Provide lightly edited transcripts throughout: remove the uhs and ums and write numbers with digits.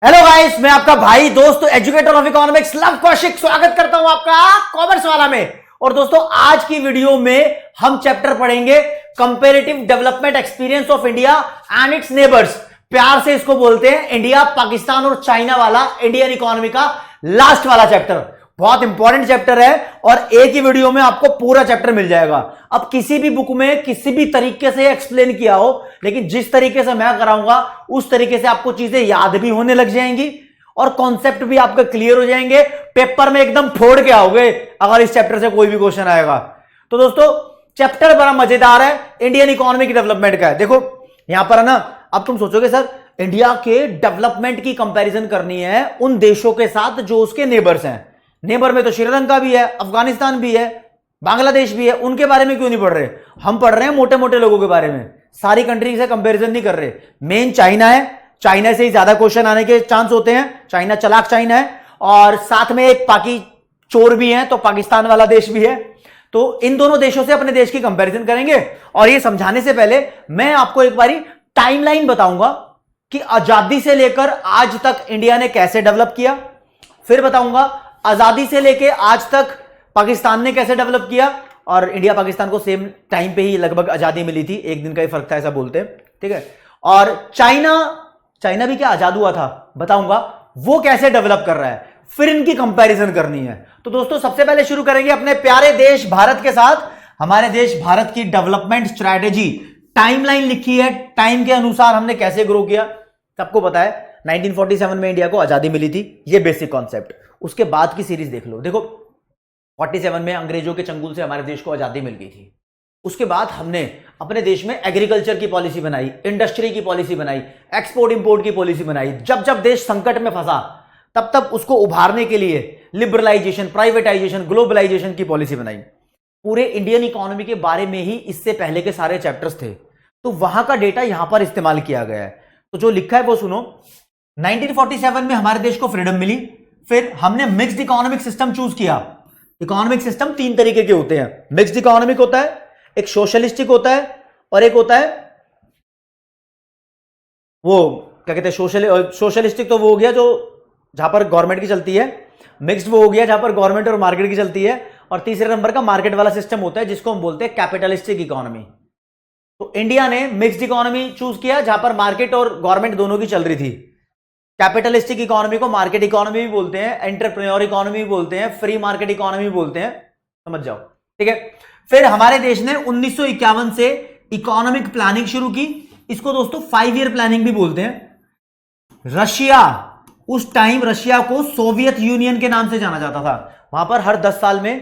Hello guys, मैं आपका भाई दोस्त educator of economics love Kaushik स्वागत करता हूं आपका कॉमर्स वाला में। और दोस्तों, आज की वीडियो में हम चैप्टर पढ़ेंगे comparative development experience of India and it's neighbours. प्यार से इसको बोलते हैं इंडिया, पाकिस्तान और चाइना वाला इंडियन इकोनॉमी का लास्ट वाला चैप्टर। बहुत इंपॉर्टेंट चैप्टर है और एक ही वीडियो में आपको पूरा चैप्टर मिल जाएगा। अब किसी भी बुक में किसी भी तरीके से एक्सप्लेन किया हो, लेकिन जिस तरीके से मैं कराऊंगा उस तरीके से आपको चीजें याद भी होने लग जाएंगी और कॉन्सेप्ट भी आपके क्लियर हो जाएंगे। पेपर में एकदम फोड़ के आओगे अगर इस चैप्टर से कोई भी क्वेश्चन आएगा। तो दोस्तों, चैप्टर बड़ा मजेदार है, इंडियन इकोनॉमी की डेवलपमेंट का है। देखो यहां पर है ना, अब तुम सोचोगे सर इंडिया के डेवलपमेंट की कंपैरिजन करनी है उन देशों के साथ जो उसके नेबर्स हैं। नेबर में तो श्रीलंका भी है, अफगानिस्तान भी है, बांग्लादेश भी है। उनके बारे में क्यों नहीं पढ़ रहे? हम पढ़ रहे हैं मोटे मोटे लोगों के बारे में, सारी कंट्री से कंपैरिजन नहीं कर रहे। मेन चाइना है, चाइना से ही ज्यादा क्वेश्चन आने के चांस होते हैं। चाइना चलाक चाइना है और साथ में एक पाकि चोर भी है, तो पाकिस्तान वाला देश भी है। तो इन दोनों देशों से अपने देश की कंपैरिजन करेंगे। और ये समझाने से पहले मैं आपको एक बारी टाइमलाइन बताऊंगा कि आजादी से लेकर आज तक इंडिया ने कैसे डेवलप किया। फिर बताऊंगा आजादी से लेकर आज तक पाकिस्तान ने कैसे डेवलप किया। और इंडिया पाकिस्तान को सेम टाइम पे ही लगभग आजादी मिली थी, एक दिन का ही फर्क था ऐसा बोलते हैं, ठीक है। और चाइना भी क्या आजाद हुआ था बताऊंगा, वो कैसे डेवलप कर रहा है। फिर इनकी कंपैरिजन करनी है। तो दोस्तों, सबसे पहले शुरू करेंगे अपने प्यारे देश भारत के साथ। हमारे देश भारत की डेवलपमेंट स्ट्रैटेजी टाइमलाइन लिखी है, टाइम के अनुसार हमने कैसे ग्रो किया सबको पता है। 1947 में इंडिया को आजादी मिली थी, ये बेसिक कॉन्सेप्ट। उसके बाद की सीरीज देख लो। देखो 47 में अंग्रेजों के चंगुल से हमारे देश को आजादी मिल गई थी। उसके बाद हमने अपने देश में एग्रीकल्चर की पॉलिसी बनाई, इंडस्ट्री की पॉलिसी बनाई, एक्सपोर्ट इंपोर्ट की पॉलिसी बनाई। जब जब देश संकट में फंसा तब तब उसको उभारने के लिए लिबरलाइजेशन, प्राइवेटाइजेशन, ग्लोबलाइजेशन की पॉलिसी बनाई। पूरे इंडियन इकोनॉमी के बारे में ही इससे पहले के सारे चैप्टर्स थे, तो वहां का डेटा यहां पर इस्तेमाल किया गया है। तो जो लिखा है वो सुनो। 1947 में हमारे देश को फ्रीडम मिली। फिर हमने मिक्स्ड इकोनॉमिक सिस्टम चूज किया। इकोनॉमिक सिस्टम तीन तरीके के होते हैं। मिक्स्ड इकोनॉमिक होता है, एक सोशलिस्टिक होता है और एक होता है वो क्या कहते हैं सोशलिस्टिक। तो वो हो गया जो जहां पर गवर्नमेंट की चलती है। मिक्स्ड वो हो गया जहां पर गवर्नमेंट और मार्केट की चलती है। और तीसरे नंबर का मार्केट वाला सिस्टम होता है जिसको हम बोलते हैं कैपिटलिस्टिक इकोनॉमी। तो इंडिया ने मिक्स्ड इकोनॉमी चूज किया जहां पर मार्केट और गवर्नमेंट दोनों की चल रही थी। कैपिटलिस्टिक इकोनॉमी को मार्केट इकोनॉमी भी बोलते हैं, एंटरप्रेन्योर इकोनॉमी भी बोलते हैं, फ्री मार्केट इकोनॉमी भी बोलते हैं, समझ जाओ, ठीक है। फिर हमारे देश ने 1951 से इकोनॉमिक प्लानिंग शुरू की। इसको दोस्तों 5 ईयर प्लानिंग भी बोलते हैं। रशिया, उस टाइम रशिया को सोवियत यूनियन के नाम से जाना जाता था। वहां पर हर 10 साल में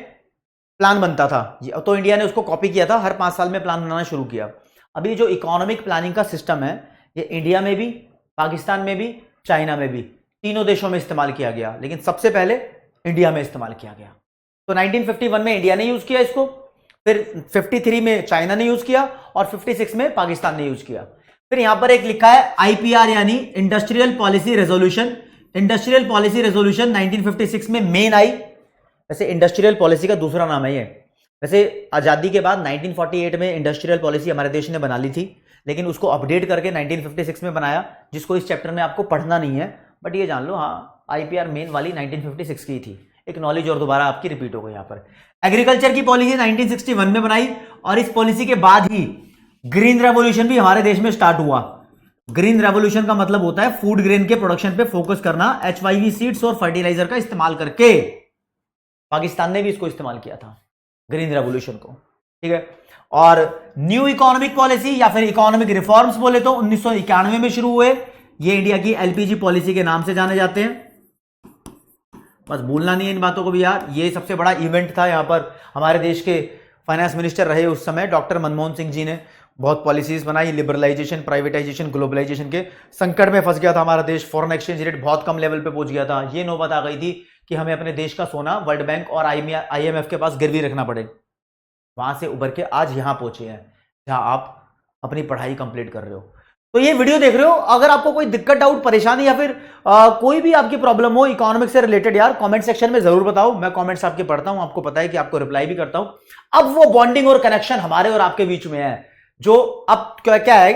प्लान बनता था, तो इंडिया ने उसको कॉपी किया था, हर 5 साल में प्लान बनाना शुरू किया। अभी जो इकोनॉमिक प्लानिंग का सिस्टम है ये इंडिया में भी, पाकिस्तान में भी, चाइना में भी, तीनों देशों में इस्तेमाल किया गया, लेकिन सबसे पहले इंडिया में इस्तेमाल किया गया। तो 1951 में इंडिया ने यूज किया इसको, फिर 53 में चाइना ने यूज किया और 56 में पाकिस्तान ने यूज किया। फिर यहां पर एक लिखा है आईपीआर यानी industrial policy resolution. Industrial policy resolution 1956 में मेन आई। वैसे इंडस्ट्रियल पॉलिसी का दूसरा नाम है ये। वैसे आजादी के बाद 1948 में इंडस्ट्रियल पॉलिसी हमारे देश ने बना ली थी, लेकिन उसको अपडेट करके 1956 में बनाया, जिसको इस चैप्टर में आपको पढ़ना नहीं है, बट ये जान लो हाँ आईपीआर मेन वाली 1956 की थी। एक नॉलेज और दोबारा आपकी रिपीट हो गई। यहाँ पर एग्रीकल्चर की पॉलिसी 1961 में बनाई और इस पॉलिसी के बाद ही ग्रीन रेवोल्यूशन भी हमारे देश में स्टार्ट हुआ। ग्रीन रेवोल्यूशन का मतलब होता है फूड ग्रेन के प्रोडक्शन पे फोकस करना, HYV सीड्स और फर्टिलाइजर का इस्तेमाल करके। पाकिस्तान ने भी इसको इस्तेमाल किया था, ग्रीन रेवोल्यूशन को, ठीक है। और न्यू इकोनॉमिक पॉलिसी या फिर इकोनॉमिक रिफॉर्म्स बोले तो 1991 में शुरू हुए। ये इंडिया की LPG पॉलिसी के नाम से जाने जाते हैं। बस भूलना नहीं है इन बातों को भी यार। ये सबसे बड़ा इवेंट था। यहां पर हमारे देश के फाइनेंस मिनिस्टर रहे उस समय डॉक्टर मनमोहन सिंह जी ने बहुत पॉलिसीज बनाई, लिबरलाइजेशन, प्राइवेटाइजेशन, ग्लोबलाइजेशन के। संकट में फंस गया था हमारा देश, फॉरेन एक्सचेंज रेट बहुत कम लेवल पे पहुंच गया था। ये नौबत आ गई थी कि हमें अपने देश का सोना वर्ल्ड बैंक और IMF के पास गिरवी रखना पड़े। वहां से उभर के आज यहां पहुंचे हैं जहां आप अपनी पढ़ाई कंप्लीट कर रहे हो। तो ये वीडियो देख रहे हो, अगर आपको कोई दिक्कत, डाउट, परेशानी या फिर कोई भी आपकी प्रॉब्लम हो इकोनॉमिक्स से रिलेटेड यार, कमेंट सेक्शन में जरूर बताओ। मैं कमेंट्स आपके पढ़ता हूं, आपको पता है कि आपको रिप्लाई भी करता हूं। अब वो बॉन्डिंग और कनेक्शन हमारे और आपके बीच में है, जो अब क्या है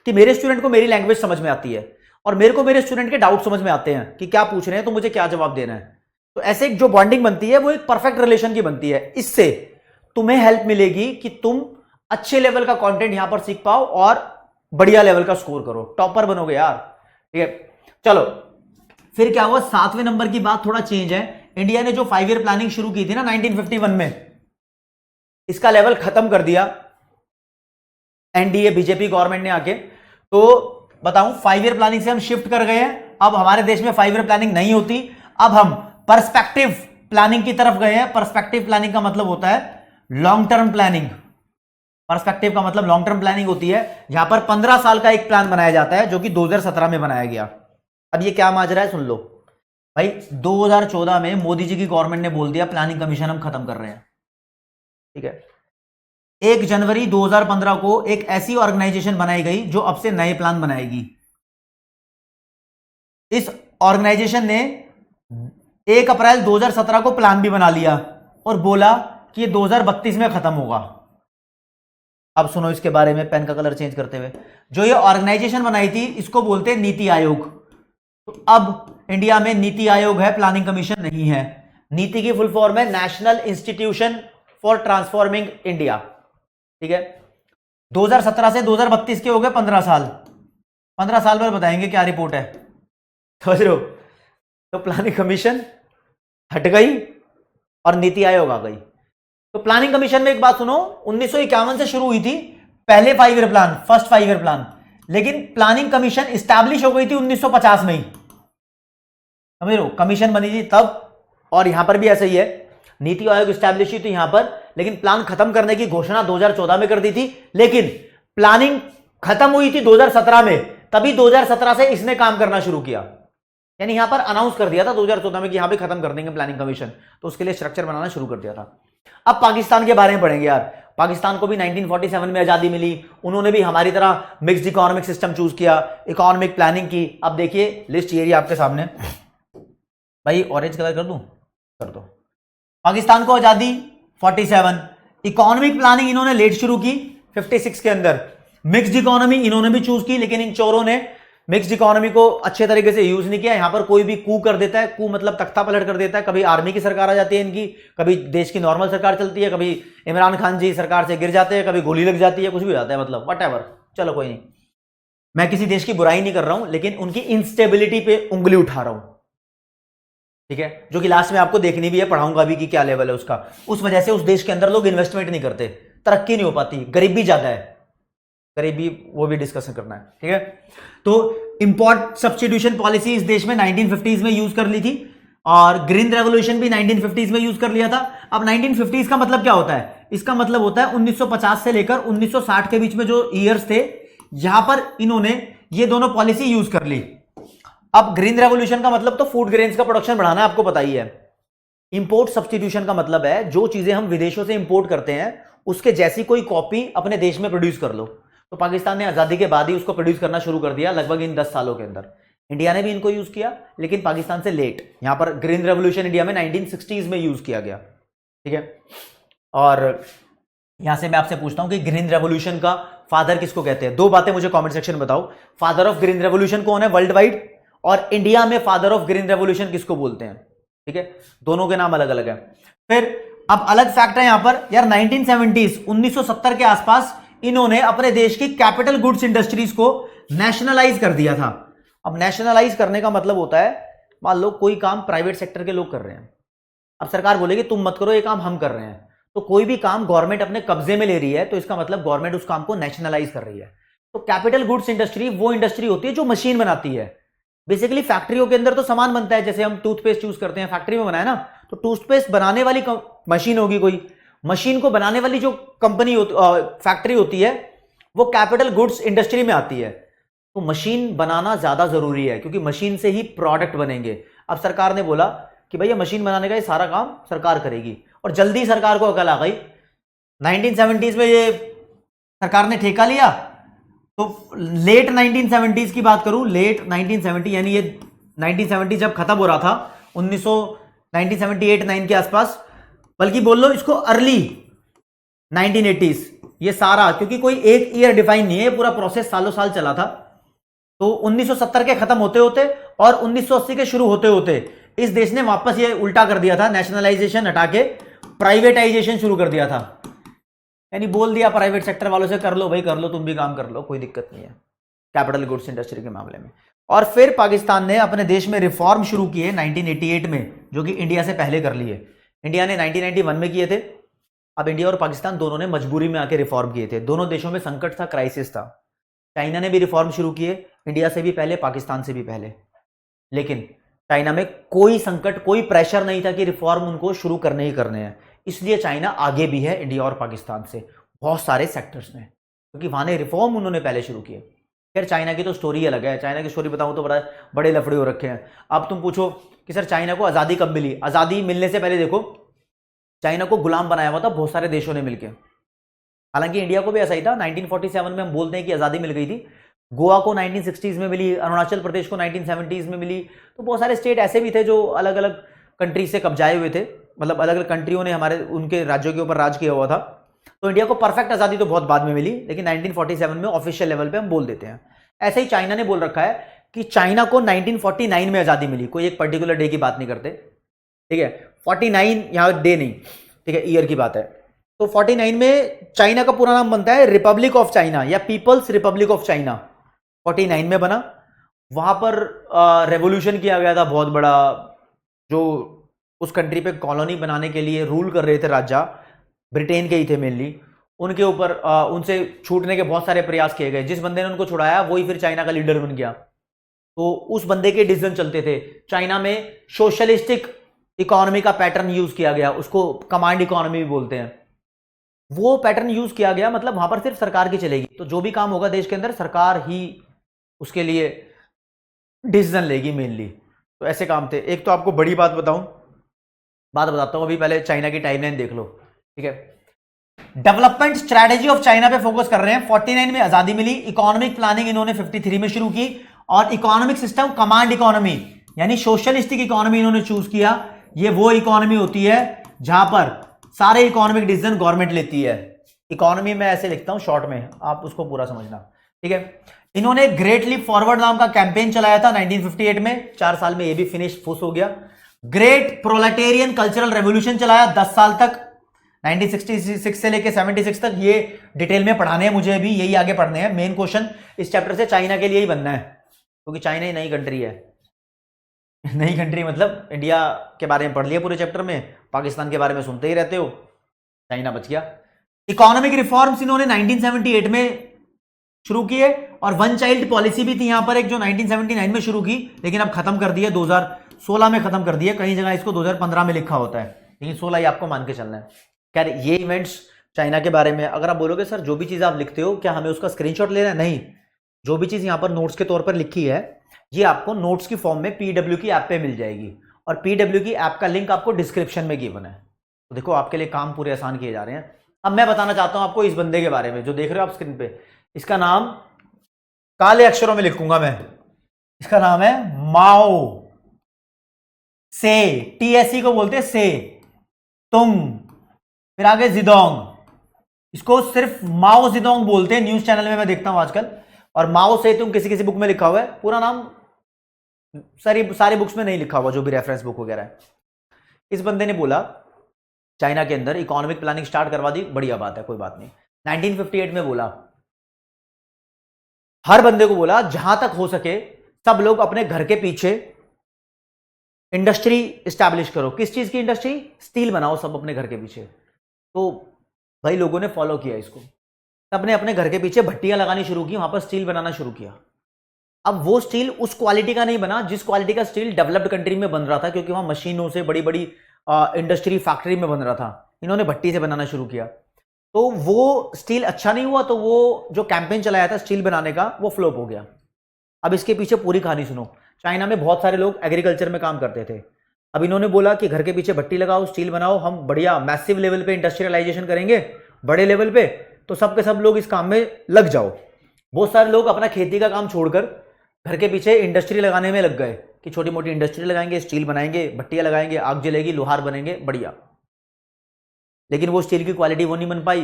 कि मेरे स्टूडेंट को मेरी लैंग्वेज समझ में आती है और मेरे को मेरे स्टूडेंट के डाउट समझ में आते हैं कि क्या पूछ रहे हैं तो मुझे क्या जवाब देना है। तो ऐसे एक जो बॉन्डिंग बनती है वो एक परफेक्ट रिलेशन की बनती है। इससे तुम्हें हेल्प मिलेगी कि तुम अच्छे लेवल का कंटेंट यहां पर सीख पाओ और बढ़िया लेवल का स्कोर करो, टॉपर बनोगे यार। ठीक है, चलो फिर क्या हुआ, 7वें नंबर की बात थोड़ा चेंज है। इंडिया ने जो 5 ईयर प्लानिंग शुरू की थी ना 1951 में, इसका लेवल खत्म कर दिया एनडीए बीजेपी गवर्नमेंट ने आके। तो बताऊं 5 ईयर प्लानिंग से हम शिफ्ट कर गए हैं, अब हमारे देश में 5 ईयर प्लानिंग नहीं होती, अब हम पर्सपेक्टिव प्लानिंग की तरफ गए हैं। पर्सपेक्टिव प्लानिंग का मतलब होता है लॉन्ग टर्म प्लानिंग। पर्सपेक्टिव का मतलब लॉन्ग टर्म प्लानिंग होती है जहां पर 15 साल का एक प्लान बनाया जाता है, जो कि 2017 में बनाया गया। अब ये क्या माजरा है सुन लो भाई। 2014 में मोदी जी की गवर्नमेंट ने बोल दिया प्लानिंग कमीशन हम खत्म कर रहे हैं। ठीक है, 1 जनवरी 2015 को एक ऐसी ऑर्गेनाइजेशन बनाई गई जो अब से नए प्लान बनाएगी। इस ऑर्गेनाइजेशन ने 1 अप्रैल 2017 को प्लान भी बना लिया और बोला कि ये 2032 में खत्म होगा। अब सुनो इसके बारे में पेन का कलर चेंज करते हुए। जो ये ऑर्गेनाइजेशन बनाई थी इसको बोलते हैं नीति आयोग। तो अब इंडिया में नीति आयोग है, प्लानिंग कमीशन नहीं है। नीति की फुल फॉर्म है national institution for transforming India. ठीक है, 2017 से 2032 के हो गए 15 साल। 15 साल पर बताएंगे क्या रिपोर्ट है, समझ रहे हो। तो प्लानिंग कमीशन हट गई और नीति आयोग आ गई। तो प्लानिंग कमीशन में एक बात सुनो, 1951 से शुरू हुई थी पहले 5 year plan, first 5 year plan, लेकिन प्लानिंग कमीशन इस्टेब्लिश हो गई थी 1950 में ही। समझ लो, कमीशन बनी थी तब। और यहां पर भी ऐसा ही है, नीति आयोग इस्टेब्लिश हुई थी यहां पर, लेकिन प्लान खत्म करने की घोषणा 2014 में कर दी थी। लेकिन प्लानिंग खत्म हुई थी 2017 में, तभी 2017 से इसने काम करना शुरू किया। यानी यहां पर अनाउंस कर दिया था 2014 में कि यहां पे खत्म कर देंगे प्लानिंग कमीशन, तो उसके लिए स्ट्रक्चर बनाना शुरू कर दिया था। अब पाकिस्तान के बारे में पढ़ेंगे यार। पाकिस्तान को भी 1947 में आजादी मिली, उन्होंने भी हमारी तरह मिक्स्ड इकोनॉमिक सिस्टम चूज किया, इकोनॉमिक प्लानिंग की। अब देखिए लिस्ट ये आपके सामने, भाई ऑरेंज कलर कर दूं, कर दो। पाकिस्तान को आजादी 47, इकोनॉमिक प्लानिंग इन्होंने लेट शुरू की 56 के अंदर। मिक्स्ड इकोनॉमी इन्होंने भी चूज की, लेकिन इन चोरों ने मिक्स्ड इकोनॉमी को अच्छे तरीके से यूज नहीं किया। यहां पर कोई भी कू कर देता है, कू मतलब तख्ता पलट कर देता है। कभी आर्मी की सरकार आ जाती है इनकी, कभी देश की नॉर्मल सरकार चलती है, कभी इमरान खान जी सरकार से गिर जाते हैं, कभी गोली लग जाती है, कुछ भी हो जाता है, मतलब व्हाटएवर। चलो कोई नहीं, मैं किसी देश की बुराई नहीं कर रहा हूं, लेकिन उनकी इंस्टेबिलिटी पे उंगली उठा रहा हूं। ठीक है, जो कि लास्ट में आपको देखनी भी है, पढ़ाऊंगा भी कि क्या लेवल है उसका। उस वजह से उस देश के अंदर लोग इन्वेस्टमेंट नहीं करते, तरक्की नहीं हो पाती, गरीबी ज्यादा है, गरीबी वो भी डिस्कशन करना है। ठीक है, तो इंपोर्ट सब्स्टिट्यूशन पॉलिसी इस देश में 1950s में यूज कर ली थी, और ग्रीन रेवोल्यूशन भी 1950s में यूज कर लिया था। अब 1950s का मतलब क्या होता है, इसका मतलब होता है 1950 से लेकर 1960 के बीच में जो ईयर्स थे, यहां पर इन्होंने ये दोनों पॉलिसी यूज कर ली। अब ग्रीन रेवोल्यूशन का मतलब तो फूड ग्रेन्स का प्रोडक्शन बढ़ाना है, आपको पता ही है। इंपोर्ट सब्स्टिट्यूशन का मतलब है जो चीजें हम विदेशों से इंपोर्ट करते हैं उसके जैसी कोई कॉपी अपने देश में प्रोड्यूस कर लो। तो पाकिस्तान ने आजादी के बाद ही उसको प्रोड्यूस करना शुरू कर दिया, लगभग इन 10 सालों के अंदर। इंडिया ने भी इनको यूज किया, लेकिन पाकिस्तान से लेट। यहां पर ग्रीन रेवोल्यूशन इंडिया में 1960s में यूज किया गया। ठीक है, और यहां से मैं आपसे पूछता हूं कि ग्रीन रेवोल्यूशन का फादर किसको कहते हैं। 2 बातें मुझे कमेंट सेक्शन में बताओ, फादर ऑफ ग्रीन रेवोल्यूशन कौन है वर्ल्ड वाइड, और इंडिया में फादर ऑफ ग्रीन रेवोल्यूशन किसको बोलते हैं। ठीक है, दोनों के नाम अलग अलग है। फिर अब अलग फैक्ट है यहां पर यार, 1970s 1970 के आसपास इन्होंने अपने देश की कैपिटल गुड्स इंडस्ट्रीज को नेशनलाइज कर दिया था। अब नेशनलाइज करने का मतलब होता है, मान लो कोई काम प्राइवेट सेक्टर के लोग कर रहे हैं, अब सरकार बोलेगी तुम मत करो, ये काम हम कर रहे हैं। तो कोई भी काम गवर्नमेंट अपने कब्जे में ले रही है, तो इसका मतलब गवर्नमेंट उस काम को नेशनलाइज कर रही है। तो कैपिटल गुड्स इंडस्ट्री वो इंडस्ट्री होती है जो मशीन बनाती है। बेसिकली फैक्ट्रियों के अंदर तो सामान बनता है, जैसे हम टूथपेस्ट यूज करते हैं, फैक्ट्री में बनाया ना, तो टूथपेस्ट बनाने वाली मशीन होगी कोई, मशीन को बनाने वाली जो कंपनी फैक्ट्री होती है वो कैपिटल गुड्स इंडस्ट्री में आती है। तो मशीन बनाना ज्यादा जरूरी है, क्योंकि मशीन से ही प्रोडक्ट बनेंगे। अब सरकार ने बोला कि भैया मशीन बनाने का ये सारा काम सरकार करेगी, और जल्दी सरकार को अकल आ गई। 1970s में ये सरकार ने ठेका लिया, तो लेट 1970s की बात करूं, लेट 1970 यानी ये 1970 जब खत्म हो रहा था 1978-9 के आसपास, बल्कि बोल लो इसको अर्ली 1980s, ये सारा, क्योंकि कोई एक ईयर डिफाइन नहीं है, पूरा प्रोसेस सालों साल चला था। तो 1970 के खत्म होते होते और 1980 के शुरू होते होते इस देश ने वापस ये उल्टा कर दिया था, नेशनलाइजेशन हटा के प्राइवेटाइजेशन शुरू कर दिया था। यानी बोल दिया प्राइवेट सेक्टर वालों से, कर लो भाई कर लो, तुम भी काम कर लो, कोई दिक्कत नहीं है कैपिटल गुड्स इंडस्ट्री के मामले में। और फिर पाकिस्तान ने अपने देश में रिफॉर्म शुरू किए 1988 में, जो कि इंडिया से पहले कर लिए। इंडिया ने 1991 में किए थे। अब इंडिया और पाकिस्तान दोनों ने मजबूरी में आके रिफॉर्म किए थे। दोनों देशों में संकट था, क्राइसिस था। चाइना ने भी रिफॉर्म शुरू किए, इंडिया से भी पहले, पाकिस्तान से भी पहले। लेकिन चाइना में कोई संकट, कोई प्रेशर नहीं था कि रिफॉर्म उनको शुरू करने ही करने हैं। इसलिए चाइना आगे भी है इंडिया और पाकिस्तान से बहुत सारे सेक्टर्स में, क्योंकि वहां ने रिफॉर्म उन्होंने पहले शुरू किए। फिर चाइना की तो स्टोरी अलग है। चाइना की स्टोरी बताऊं तो बड़े लफड़े हो रखे हैं। अब तुम पूछो कि सर चाइना को आज़ादी कब मिली? आज़ादी मिलने से पहले देखो चाइना को गुलाम बनाया हुआ था बहुत सारे देशों ने मिलकर। हालांकि इंडिया को भी ऐसा ही था। 1947 में हम बोलते हैं कि आज़ादी मिल गई थी। गोवा को 1960s में मिली, अरुणाचल प्रदेश को 1970s में मिली। तो बहुत सारे स्टेट ऐसे भी थे जो अलग अलग कंट्री से कब्जाए हुए थे, मतलब अलग अलग कंट्रियों ने हमारे उनके राज्यों के ऊपर राज किया हुआ था। तो इंडिया को परफेक्ट आज़ादी तो बहुत बाद में मिली, लेकिन 1947 में ऑफिशियल लेवल पे हम बोल देते हैं। ऐसे ही चाइना ने बोल रखा है कि चाइना को 1949 में आज़ादी मिली। कोई एक पर्टिकुलर डे की बात नहीं करते, ठीक है। 49 यहाँ डे नहीं, ठीक है, ईयर की बात है। तो 49 में चाइना का पूरा नाम बनता है रिपब्लिक ऑफ चाइना या पीपल्स रिपब्लिक ऑफ चाइना। 49 में बना। वहां पर रेवोल्यूशन किया गया था बहुत बड़ा। जो उस कंट्री पे कॉलोनी बनाने के लिए रूल कर रहे थे राजा, ब्रिटेन के ही थे मेनली, उनके ऊपर उनसे छूटने के बहुत सारे प्रयास किए गए। जिस बंदे ने उनको छुड़ाया वही फिर चाइना का लीडर बन गया। तो उस बंदे के डिसीजन चलते थे। चाइना में सोशलिस्टिक इकोनॉमी का पैटर्न यूज किया गया, उसको कमांड इकोनॉमी भी बोलते हैं। वो पैटर्न यूज किया गया, मतलब वहां पर सिर्फ सरकार की चलेगी। तो जो भी काम होगा देश के अंदर सरकार ही उसके लिए डिसीजन लेगी मेनली। तो ऐसे काम थे। एक तो आपको बड़ी बात बताता हूं। अभी पहले चाइना की टाइमलाइन देख लो, ठीक है। डेवलपमेंट स्ट्रेटेजी ऑफ चाइना पे फोकस कर रहे हैं। 49 में आजादी मिली। इकोनॉमिक प्लानिंग इन्होंने 53 में शुरू की। और इकोनॉमिक सिस्टम कमांड इकोनॉमी यानी सोशलिस्टिक इकोनॉमी इन्होंने चूज किया। ये वो इकोनॉमी होती है जहां पर सारे इकोनॉमिक डिसीजन गवर्नमेंट लेती है। इकोनॉमी में ऐसे लिखता हूं शॉर्ट में, आप उसको पूरा समझना, ठीक है। इन्होंने ग्रेट लीप फॉरवर्ड नाम का कैंपेन चलाया था 1958 में। 4 साल में ये भी फिनिश फुस हो गया। ग्रेट प्रोलेटेरियन कल्चरल रेवोल्यूशन चलाया 10 साल तक, 1966 से लेके 76 तक। ये डिटेल में पढ़ाने हैं मुझे, अभी यही आगे पढ़ने हैं। मेन क्वेश्चन इस चैप्टर से चाइना के लिए ही बनना है, क्योंकि चाइना ही नई कंट्री है। नई कंट्री मतलब इंडिया के बारे में पढ़ लिया पूरे चैप्टर में, पाकिस्तान के बारे में सुनते ही रहते हो, चाइना बच गया। इकोनॉमिक रिफॉर्म्स इन्होंने 1978 में शुरू किए। और वन चाइल्ड पॉलिसी भी थी यहां पर एक, जो 1979 में शुरू की, लेकिन अब खत्म कर दिया, 2016 में खत्म कर दिया। कई जगह इसको 2015 में लिखा होता है, लेकिन 16 ही आपको मान के चलना है। खैर, ये इवेंट्स चाइना के बारे में। अगर आप बोलोगे सर जो भी चीज आप लिखते हो क्या हमें उसका स्क्रीनशॉट लेना है? नहीं, जो भी चीज यहां पर नोट्स के तौर पर लिखी है ये आपको नोट्स की फॉर्म में पीडब्ल्यू की ऐप पे मिल जाएगी। और पीडब्ल्यू की ऐप का लिंक आपको डिस्क्रिप्शन में गिवन है। तो देखो आपके लिए काम पूरे आसान किए जा रहे हैं। अब मैं बताना चाहता हूं आपको इस बंदे के बारे में जो देख रहे हो आप स्क्रीन पे। इसका नाम काले अक्षरों में लिखूंगा मैं। इसका नाम है माओ से, टीएससी को बोलते हैं से, तुंग, फिर आगे जिदोंग। इसको सिर्फ माओ जिदोंग बोलते हैं, न्यूज चैनल में मैं देखता हूं आजकल। और माओ से तुम किसी किसी बुक में लिखा हुआ है, पूरा नाम सारी बुक्स में नहीं लिखा हुआ, जो भी रेफरेंस बुक वगैरह है। इस बंदे ने बोला चाइना के अंदर इकोनॉमिक प्लानिंग स्टार्ट करवा दी, बढ़िया बात है, कोई बात नहीं। 1958 में बोला, हर बंदे को बोला जहां तक हो सके सब लोग अपने घर के पीछे इंडस्ट्री स्टैब्लिश करो। किस चीज की इंडस्ट्री? स्टील बनाओ सब अपने घर के पीछे। तो भाई लोगों ने फॉलो किया इसको, सबने अपने घर के पीछे भट्टियां लगानी शुरू की, वहां पर स्टील बनाना शुरू किया। अब वो स्टील उस क्वालिटी का नहीं बना जिस क्वालिटी का स्टील डेवलप्ड कंट्री में बन रहा था, क्योंकि वहां मशीनों से बड़ी बड़ी इंडस्ट्री फैक्ट्री में बन रहा था। इन्होंने भट्टी से बनाना शुरू किया, तो वो स्टील अच्छा नहीं हुआ। तो वो जो कैंपेन चलाया था स्टील बनाने का वो फ्लॉप हो गया। अब इसके पीछे पूरी कहानी सुनो। चाइना में बहुत सारे लोग एग्रीकल्चर में काम करते थे। अब इन्होंने बोला कि घर के पीछे भट्टी लगाओ, स्टील बनाओ, हम बढ़िया मैसिव लेवल पे इंडस्ट्रियलाइजेशन करेंगे, बड़े लेवल पे। तो सब के सब लोग इस काम में लग जाओ। बहुत सारे लोग अपना खेती का काम छोड़कर घर के पीछे इंडस्ट्री लगाने में लग गए कि छोटी मोटी इंडस्ट्री लगाएंगे, स्टील बनाएंगे, भट्टियां लगाएंगे, आग जलेगी, लोहार बनेंगे, बढ़िया। लेकिन वो स्टील की क्वालिटी वो नहीं बन पाई,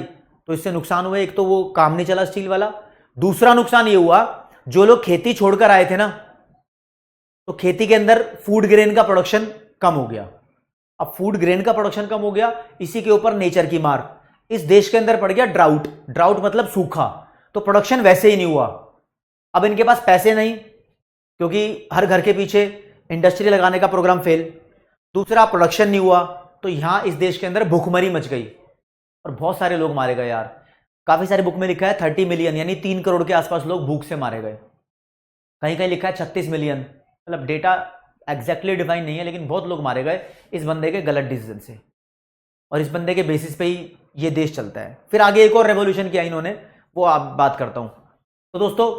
तो इससे नुकसान हुए। एक तो वो काम नहीं चला स्टील वाला, दूसरा नुकसान ये हुआ जो लोग खेती छोड़कर आए थे ना, तो खेती के अंदर फूड ग्रेन का प्रोडक्शन कम हो गया। अब फूड ग्रेन का प्रोडक्शन कम हो गया, इसी के ऊपर नेचर की मार, इस देश के अंदर पड़ गया ड्राउट। ड्राउट मतलब सूखा, तो प्रोडक्शन वैसे ही नहीं हुआ। अब इनके पास पैसे नहीं, क्योंकि हर घर के पीछे इंडस्ट्री लगाने का प्रोग्राम फेल। दूसरा, प्रोडक्शन नहीं हुआ, तो यहां इस देश के अंदर भूखमरी मच गई और बहुत सारे लोग मारे गए यार। काफी सारी बुक में लिखा है 30 मिलियन, यानी 3 करोड़ के आसपास लोग भूख से मारे गए। कहीं कहीं लिखा है 36 मिलियन, मतलब डेटा एग्जैक्टली डिफाइन नहीं है, लेकिन बहुत लोग मारे गए इस बंदे के गलत डिसीजन से, और इस बंदे के बेसिस पे ही ये देश चलता है। फिर आगे एक और रेवोल्यूशन किया इन्होंने, वो आप बात करता हूं। तो दोस्तों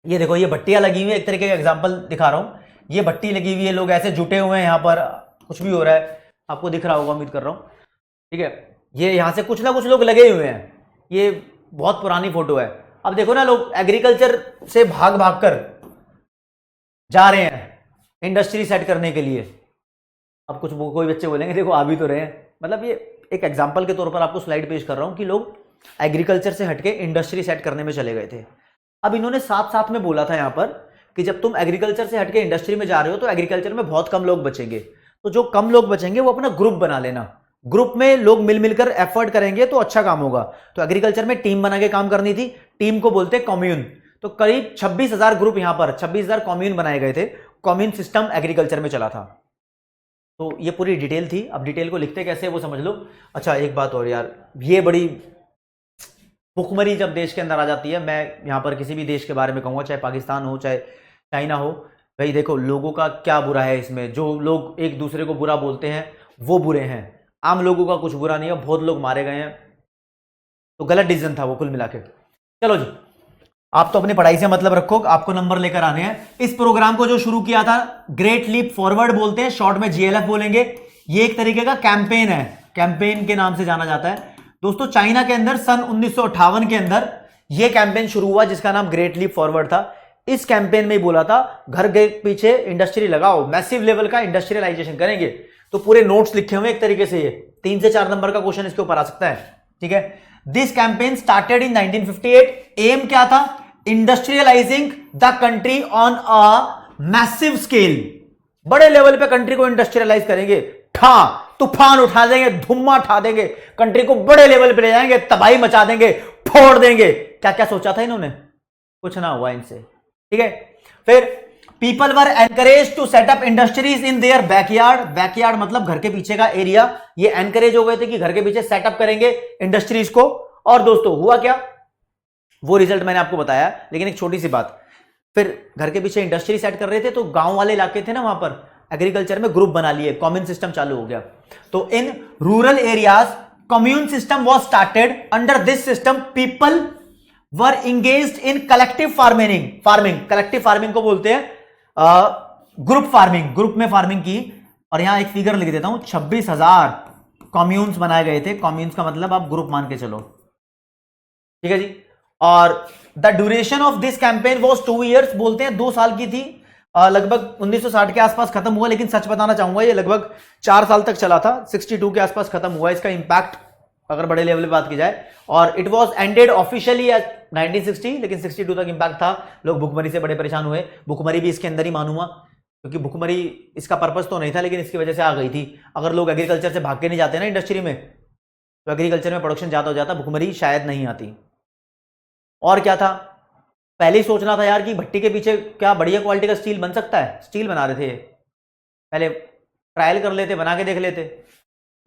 ये देखो, ये भट्टियां लगी हुई है, एक तरीके का एग्जाम्पल दिखा रहा हूं। ये भट्टी लगी हुई है, लोग ऐसे जुटे हुए हैं, यहां पर कुछ भी हो रहा है, आपको दिख रहा होगा, उम्मीद कर रहा हूं, ठीक है। ये यहां से कुछ ना कुछ लोग लगे हुए हैं, ये बहुत पुरानी फोटो है। अब देखो ना, लोग एग्रीकल्चर से भाग भाग कर जा रहे हैं इंडस्ट्री सेट करने के लिए। अब कुछ कोई बच्चे बोलेंगे देखो आ भी तो रहे हैं, मतलब ये एक एग्जांपल के तौर पर आपको स्लाइड पेश कर रहा हूं कि लोग एग्रीकल्चर से हटके इंडस्ट्री सेट करने में चले गए थे। अब इन्होंने साथ साथ में बोला था यहां पर कि जब तुम एग्रीकल्चर से हटके इंडस्ट्री में जा रहे हो तो एग्रीकल्चर में बहुत कम लोग बचेंगे, तो जो कम लोग बचेंगे वो अपना ग्रुप बना लेना, ग्रुप में लोग मिल मिलकर एफर्ट करेंगे तो अच्छा काम होगा। तो एग्रीकल्चर में टीम बना के काम करनी थी, टीम को बोलते कम्यून। तो करीब 26,000 ग्रुप, यहां पर 26,000 कम्यून बनाए गए थे। कम्यून सिस्टम एग्रीकल्चर में चला था। तो ये पूरी डिटेल थी। अब डिटेल को लिखते कैसे वो समझ लो। अच्छा एक बात और यार, ये बड़ी भुखमरी जब देश के अंदर आ जाती है, मैं यहां पर किसी भी देश के बारे में कहूंगा, चाहे पाकिस्तान हो चाहे चाइना हो, भाई देखो लोगों का क्या बुरा है इसमें। जो लोग एक दूसरे को बुरा बोलते हैं वो बुरे हैं, आम लोगों का कुछ बुरा नहीं है। बहुत लोग मारे गए हैं, तो गलत डिसीजन था वो कुल मिला के। चलो जी, आप तो अपनी पढ़ाई से मतलब रखो, आपको नंबर लेकर आने हैं। इस प्रोग्राम को जो शुरू किया था ग्रेट लीप फॉरवर्ड बोलते हैं, शॉर्ट में जीएलएफ बोलेंगे। ये एक तरीके का कैंपेन है, कैंपेन के नाम से जाना जाता है दोस्तों। चाइना के अंदर सन 1958 के अंदर यह कैंपेन शुरू हुआ जिसका नाम ग्रेट लीप फॉरवर्ड था। इस कैंपेन में ही बोला था घर के पीछे इंडस्ट्री लगाओ, मैसिव लेवल का इंडस्ट्रियलाइजेशन करेंगे। तो पूरे नोट्स लिखे हुए एक तरीके से, ये 3 से 4 नंबर का क्वेश्चन इसके ऊपर आ सकता है, ठीक है। This campaign started in 1958। Aim क्या था? Industrialising the country on a massive scale. बड़े लेवल पे कंट्री को इंडस्ट्रियलाइज करेंगे, तूफान उठा देंगे, धुम्मा उठा देंगे, कंट्री को बड़े लेवल पे ले जाएंगे, तबाही मचा देंगे, फोड़ देंगे। क्या क्या सोचा था इन्होंने, कुछ ना हुआ इनसे, ठीक है। फिर people were encourage to set up industries in their backyard. Backyard मतलब घर के पीछे का एरिया। ये एनकरेज हो गए थे कि घर के पीछे सेटअप करेंगे इंडस्ट्रीज को। और दोस्तों हुआ क्या, वो रिजल्ट मैंने आपको बताया, लेकिन एक छोटी सी बात, फिर घर के पीछे इंडस्ट्री सेट कर रहे थे तो गांव वाले इलाके थे ना, वहां पर एग्रीकल्चर में ग्रुप बना लिए, कॉमन सिस्टम चालू हो गया। तो in rural areas commune system was started. Under this system people were engaged in collective farming. Collective farming को बोलते हैं ग्रुप फार्मिंग, ग्रुप में फार्मिंग की। और यहां एक फिगर लिख देता हूं, 26,000 कम्यून्स बनाए गए थे। कम्यून्स का मतलब आप ग्रुप मान के चलो, ठीक है जी। और the duration of this campaign was 2 years, बोलते हैं 2 साल की थी। लगभग 1960 के आसपास खत्म हुआ, लेकिन सच बताना चाहूंगा ये लगभग 4 साल तक चला था। 62 के आसपास खत्म हुआ इसका इंपैक्ट, अगर बड़े लेवल पे बात की जाए। और it was ended officially at 1960, लेकिन 62 तक इंपैक्ट था। लोग भुखमरी से बड़े परेशान हुए। भुखमरी भी इसके अंदर ही मानूंगा, क्योंकि भुखमरी इसका पर्पस तो नहीं था, लेकिन इसकी वजह से आ गई थी। अगर लोग एग्रीकल्चर से भाग के नहीं जाते ना इंडस्ट्री में, तो एग्रीकल्चर में प्रोडक्शन ज्यादा हो जाता, भुखमरी शायद नहीं आती। और क्या था, पहले ही सोचना था यार कि भट्टी के पीछे क्या बढ़िया क्वालिटी का स्टील बन सकता है। स्टील बना रहे थे, पहले ट्रायल कर लेते, बना के देख लेते,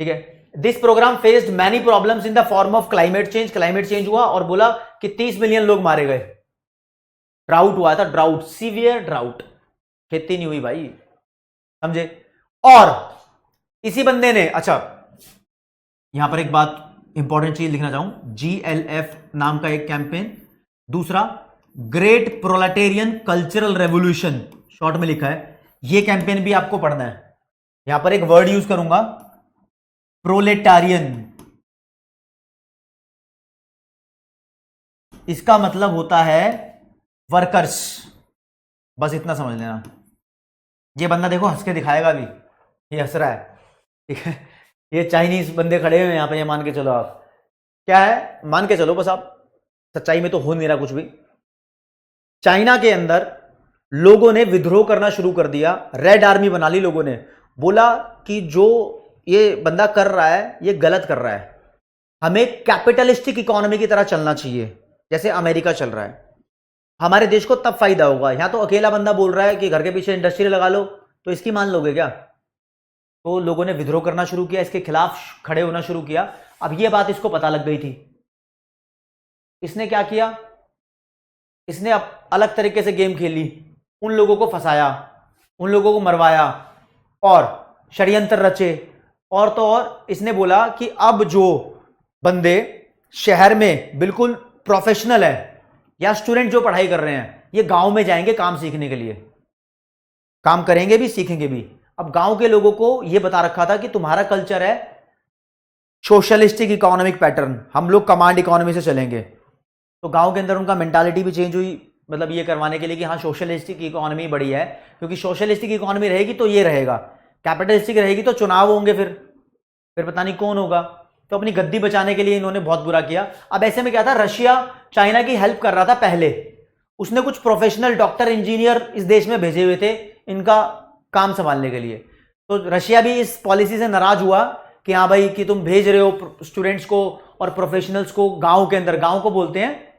ठीक है। This program faced many problems in the form of climate change. Climate change हुआ और बोला कि 30 मिलियन लोग मारे गए। ड्राउट हुआ था, ड्राउट, सीवियर ड्राउट, खेती नहीं हुई भाई, समझे। और इसी बंदे ने, अच्छा यहां पर एक बात इंपॉर्टेंट चीज लिखना चाहूं, GLF नाम का एक कैंपेन। दूसरा great proletarian cultural revolution, short में लिखा है। यह कैंपेन भी आपको पढ़ना है। यहां पर एक वर्ड यूज करूंगा, प्रोलेटारियन। इसका मतलब होता है वर्कर्स, बस इतना समझ लेना। ये बंदा देखो हंस के दिखाएगा भी, ये हंस रहा है, ठीक है। ये चाइनीज बंदे खड़े हुए यहां पे, ये मान के चलो आप, क्या है मान के चलो बस आप, सच्चाई में तो हो नहीं रहा कुछ भी। चाइना के अंदर लोगों ने विद्रोह करना शुरू कर दिया, रेड आर्मी बना ली लोगों ने, बोला कि जो ये बंदा कर रहा है ये गलत कर रहा है, हमें कैपिटलिस्टिक इकोनॉमी की तरह चलना चाहिए जैसे अमेरिका चल रहा है, हमारे देश को तब फायदा होगा। यहां तो अकेला बंदा बोल रहा है कि घर के पीछे इंडस्ट्री लगा लो, तो इसकी मान लोगे क्या? तो लोगों ने विद्रोह करना शुरू किया, इसके खिलाफ खड़े होना शुरू किया। अब यह बात इसको पता लग गई थी, इसने क्या किया, इसने अब अलग तरीके से गेम खेली, उन लोगों को फंसाया, उन लोगों को मरवाया और षड्यंत्र रचे। और तो और इसने बोला कि अब जो बंदे शहर में बिल्कुल प्रोफेशनल है या स्टूडेंट जो पढ़ाई कर रहे हैं, ये गांव में जाएंगे काम सीखने के लिए, काम करेंगे भी सीखेंगे भी। अब गांव के लोगों को यह बता रखा था कि तुम्हारा कल्चर है सोशलिस्टिक इकोनॉमिक पैटर्न, हम लोग कमांड इकोनॉमी से चलेंगे। तो गांव के अंदर उनका मेंटालिटी भी चेंज हुई, मतलब ये करवाने के लिए कि हाँ सोशलिस्टिक इकोनॉमी बढ़िया है, क्योंकि सोशलिस्टिक इकोनॉमी रहेगी तो ये रहेगा, कैपिटलिस्टिक रहेगी तो चुनाव होंगे, फिर पता नहीं कौन होगा। तो अपनी गद्दी बचाने के लिए इन्होंने बहुत बुरा किया। अब ऐसे में क्या था, रशिया चाइना की हेल्प कर रहा था पहले, उसने कुछ प्रोफेशनल डॉक्टर इंजीनियर इस देश में भेजे हुए थे इनका काम संभालने के लिए। तो रशिया भी इस पॉलिसी से नाराज हुआ कि हाँ भाई कि तुम भेज रहे हो स्टूडेंट्स को और प्रोफेशनल्स को गांव के अंदर, गांव को बोलते हैं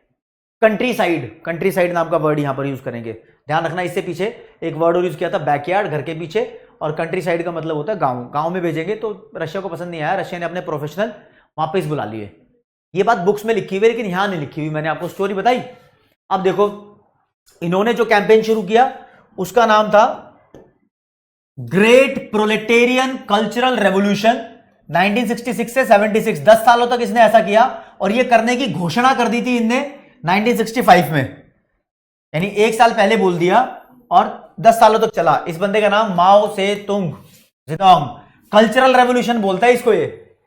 कंट्री साइड नाम का वर्ड यहां पर यूज करेंगे, ध्यान रखना। इससे पीछे एक वर्ड और यूज किया था बैकयार्ड, घर के पीछे, और कंट्री साइड का मतलब होता है गांव, गांव में भेजेंगे। तो रशिया को पसंद नहीं आया, रशिया ने अपने प्रोफेशनल वापस बुला लिए। ये बात बुक्स में लिखी हुई है लेकिन यहां नहीं लिखी हुई, मैंने आपको स्टोरी बताई। अब देखो इन्होंने जो कैंपेन शुरू किया उसका नाम था ग्रेट प्रोलेटेरियन कल्चरल रेवोल्यूशन 1966 से 76, 10 सालों तक इसने ऐसा किया। और ये करने की घोषणा कर दी थी इनने 1965 में, यानी एक साल पहले बोल दिया और 10 सालों तक चला। इस बंदे का नाम माओ से तुंग जितोंग, कल्चरल रेवोल्यूशन बोलता है इसको। ये